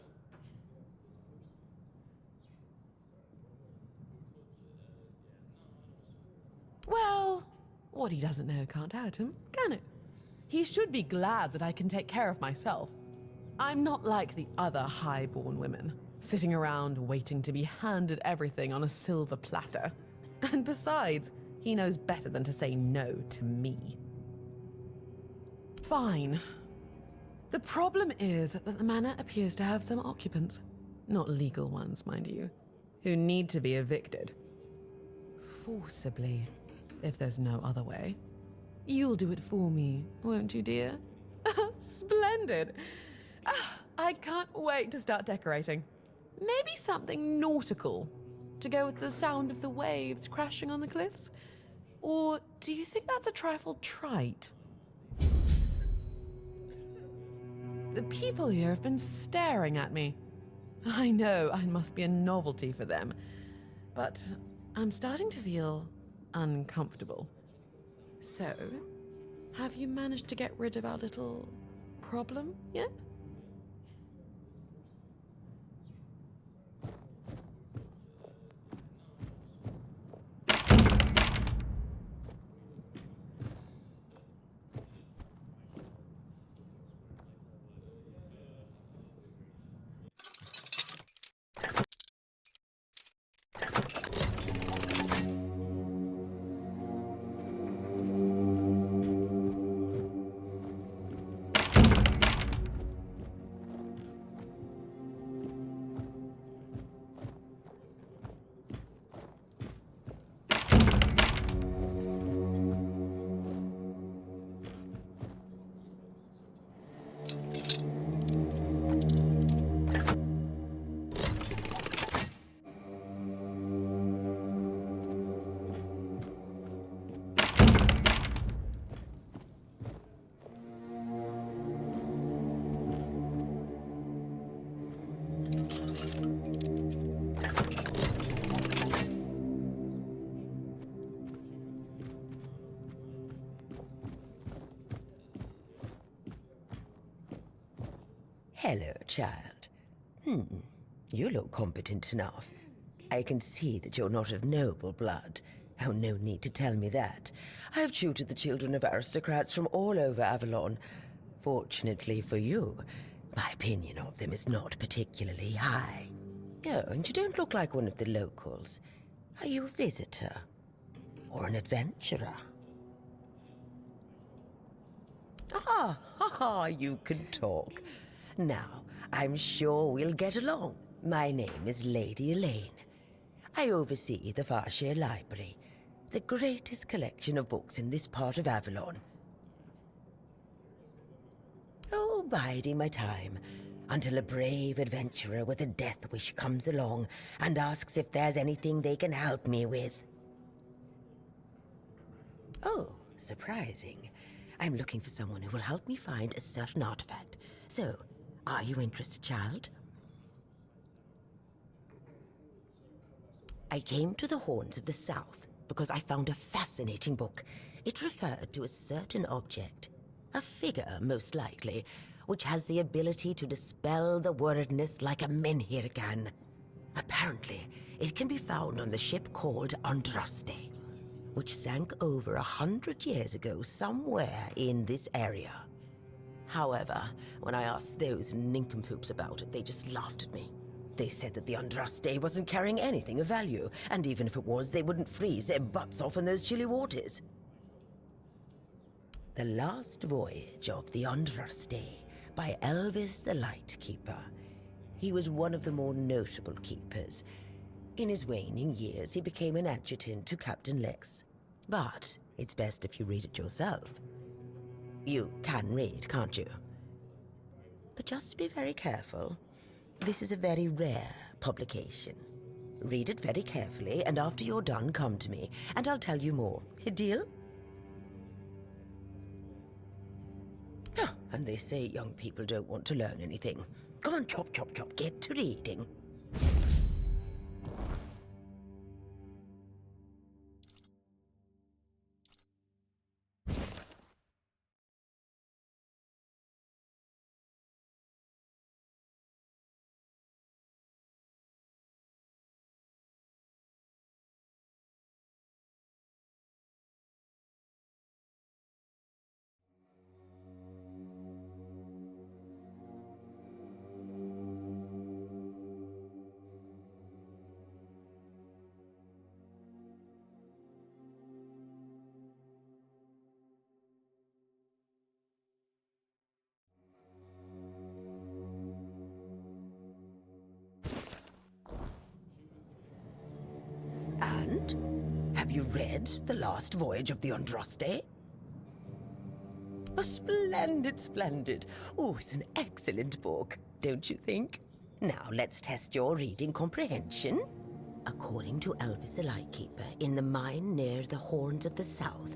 Well, what he doesn't know can't hurt him, can it? He should be glad that I can take care of myself. I'm not like the other high-born women, sitting around waiting to be handed everything on a silver platter. And besides, he knows better than to say no to me. Fine. The problem is that the manor appears to have some occupants, not legal ones, mind you, who need to be evicted. Forcibly, if there's no other way. You'll do it for me, won't you, dear? Splendid! I can't wait to start decorating. Maybe something nautical, to go with the sound of the waves crashing on the cliffs? Or do you think that's a trifle trite? The people here have been staring at me. I know I must be a novelty for them, but I'm starting to feel uncomfortable. So, have you managed to get rid of our little problem yet? Hello, child. You look competent enough. I can see that you're not of noble blood. Oh, no need to tell me that. I've tutored the children of aristocrats from all over Avalon. Fortunately for you, my opinion of them is not particularly high. Oh, and you don't look like one of the locals. Are you a visitor? Or an adventurer? You can talk. Now, I'm sure we'll get along. My name is Lady Elaine. I oversee the Farshire Library, the greatest collection of books in this part of Avalon. Oh, biding my time, until a brave adventurer with a death wish comes along and asks if there's anything they can help me with. Oh, surprising. I'm looking for someone who will help me find a certain artifact. So, are you interested, child? I came to the Horns of the South because I found a fascinating book. It referred to a certain object, a figure most likely, which has the ability to dispel the wordness like a menhir can. Apparently, it can be found on the ship called Andraste, which sank over 100 years ago somewhere in this area. However, when I asked those nincompoops about it, they just laughed at me. They said that the Andraste wasn't carrying anything of value, and even if it was, they wouldn't freeze their butts off in those chilly waters. The Last Voyage of the Andraste by Elvis the Lightkeeper. He was one of the more notable keepers. In his waning years, he became an adjutant to Captain Lex. But it's best if you read it yourself. You can read, can't you? But just be very careful. This is a very rare publication. Read it very carefully, and after you're done, come to me, and I'll tell you more. A deal? And they say young people don't want to learn anything. Come on, chop, chop, chop, get to reading. And? Have you read The Last Voyage of the Andraste? Oh, splendid, splendid. Oh, it's an excellent book, don't you think? Now, let's test your reading comprehension. According to Elvis the Lightkeeper, in the mine near the Horns of the South,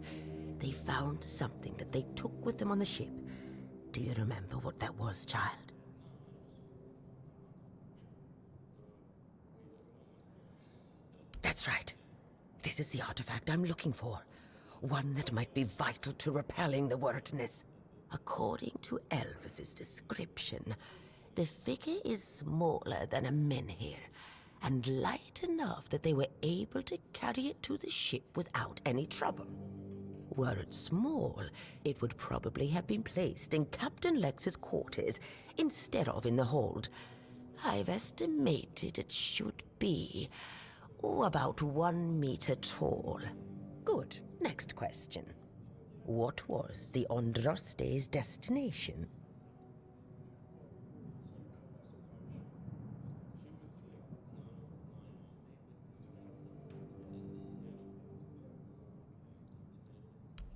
they found something that they took with them on the ship. Do you remember what that was, child? That's right. This is the artifact I'm looking for. One that might be vital to repelling the wordness. According to Elvis's description, the figure is smaller than a menhir, and light enough that they were able to carry it to the ship without any trouble. Were it small, it would probably have been placed in Captain Lex's quarters instead of in the hold. I've estimated it should be about 1 meter tall. Good. Next question. What was the Andraste's destination?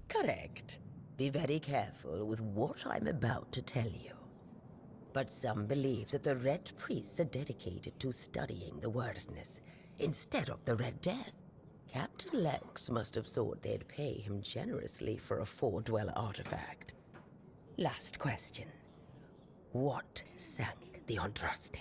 Correct. Be very careful with what I'm about to tell you. But some believe that the Red Priests are dedicated to studying the wordness instead of the Red Death. Captain Lex must have thought they'd pay him generously for a Four-Dweller artifact. Last question. What sank the Andraste?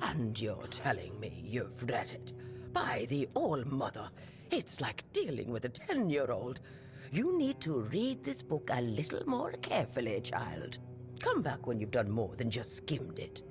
And you're telling me you've read it? By the All-Mother, it's like dealing with a 10-year-old. You need to read this book a little more carefully, child. Come back when you've done more than just skimmed it.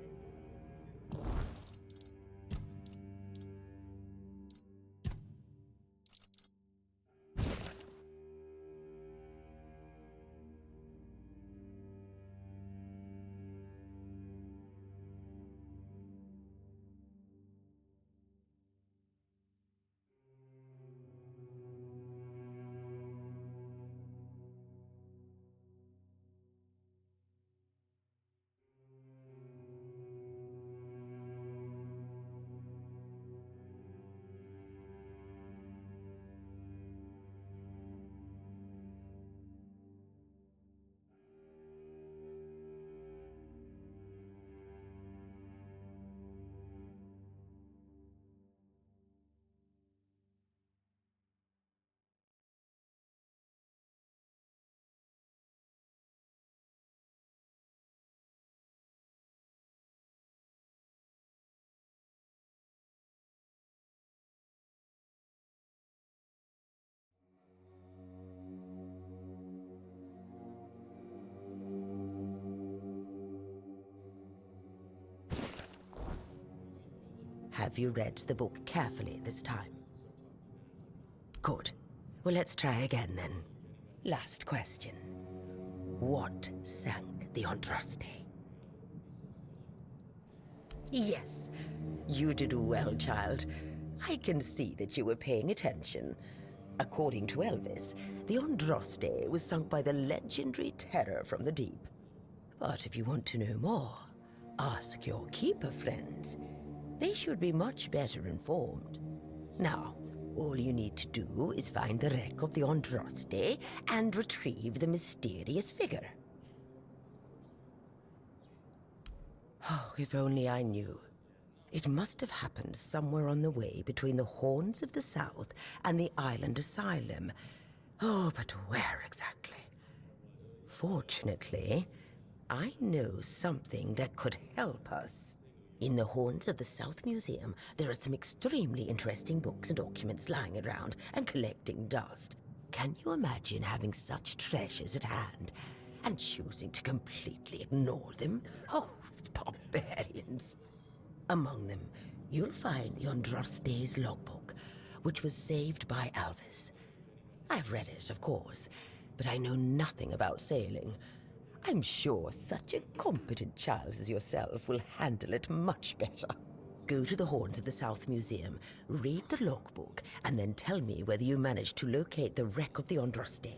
Have you read the book carefully this time? Good. Well, let's try again then. Last question. What sank the Andraste? Yes, you did well, child. I can see that you were paying attention. According to Elvis, the Andraste was sunk by the legendary terror from the deep. But if you want to know more, ask your keeper friends. They should be much better informed. Now, all you need to do is find the wreck of the Andraste and retrieve the mysterious figure. Oh, if only I knew. It must have happened somewhere on the way between the Horns of the South and the Island Asylum. Oh, but where exactly? Fortunately, I know something that could help us. In the Horns of the South Museum, there are some extremely interesting books and documents lying around and collecting dust. Can you imagine having such treasures at hand and choosing to completely ignore them? Oh, barbarians. Among them, you'll find the Andraste's logbook, which was saved by Elvis. I've read it, of course, but I know nothing about sailing. I'm sure such a competent child as yourself will handle it much better. Go to the Horns of the South Museum, read the logbook, and then tell me whether you managed to locate the wreck of the Andraste.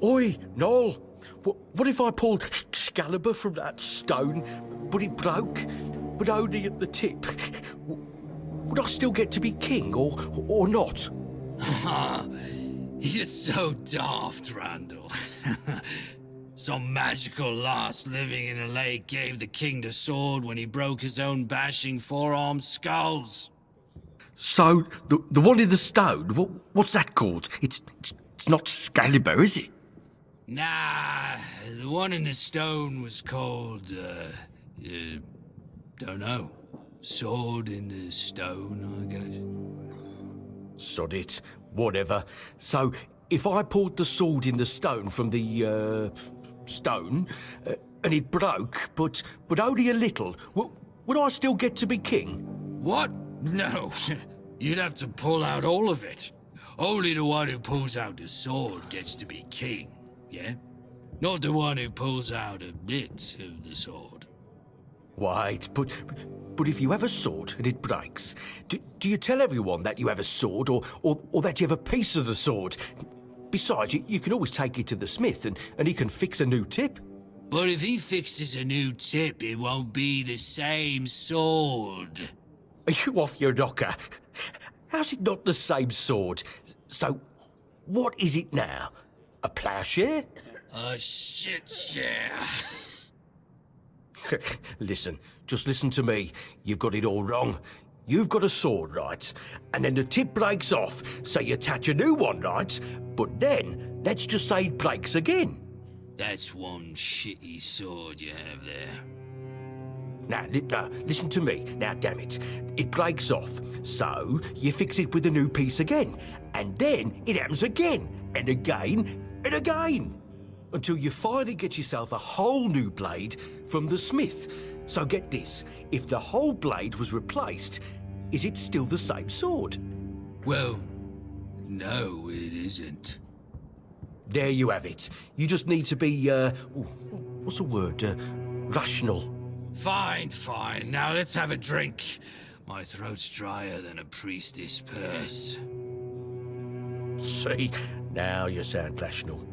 Oi, Noel. What if I pulled Excalibur from that stone, but it broke, but only at the tip? Would I still get to be king, or not? You're so daft, Randall. Some magical lass living in a lake gave the king the sword when he broke his own bashing forearm skulls. So, the one in the stone, what's that called? It's not Excalibur, is it? Nah, the one in the stone was called, don't know. Sword in the stone, I guess. Sod it. Whatever. So, if I pulled the sword in the stone from the, stone, and it broke, but only a little, would I still get to be king? What? No. You'd have to pull out all of it. Only the one who pulls out the sword gets to be king, yeah? Not the one who pulls out a bit of the sword. Wait, but if you have a sword and it breaks, do you tell everyone that you have a sword or that you have a piece of the sword? Besides, you can always take it to the smith and he can fix a new tip. But if he fixes a new tip, it won't be the same sword. Are you off your knocker? How's it not the same sword? So, what is it now? A ploughshare? A shit share. Listen, just listen to me. You've got it all wrong. You've got a sword, right? And then the tip breaks off, so you attach a new one, right? But then, let's just say it breaks again. That's one shitty sword you have there. Now, listen to me. Now, damn it. It breaks off, so you fix it with a new piece again. And then it happens again, and again, and again. Until you finally get yourself a whole new blade from the smith. So get this, if the whole blade was replaced, is it still the same sword? Well, no, it isn't. There you have it. You just need to be, what's the word? Rational. Fine. Now let's have a drink. My throat's drier than a priestess purse. See, now you sound rational.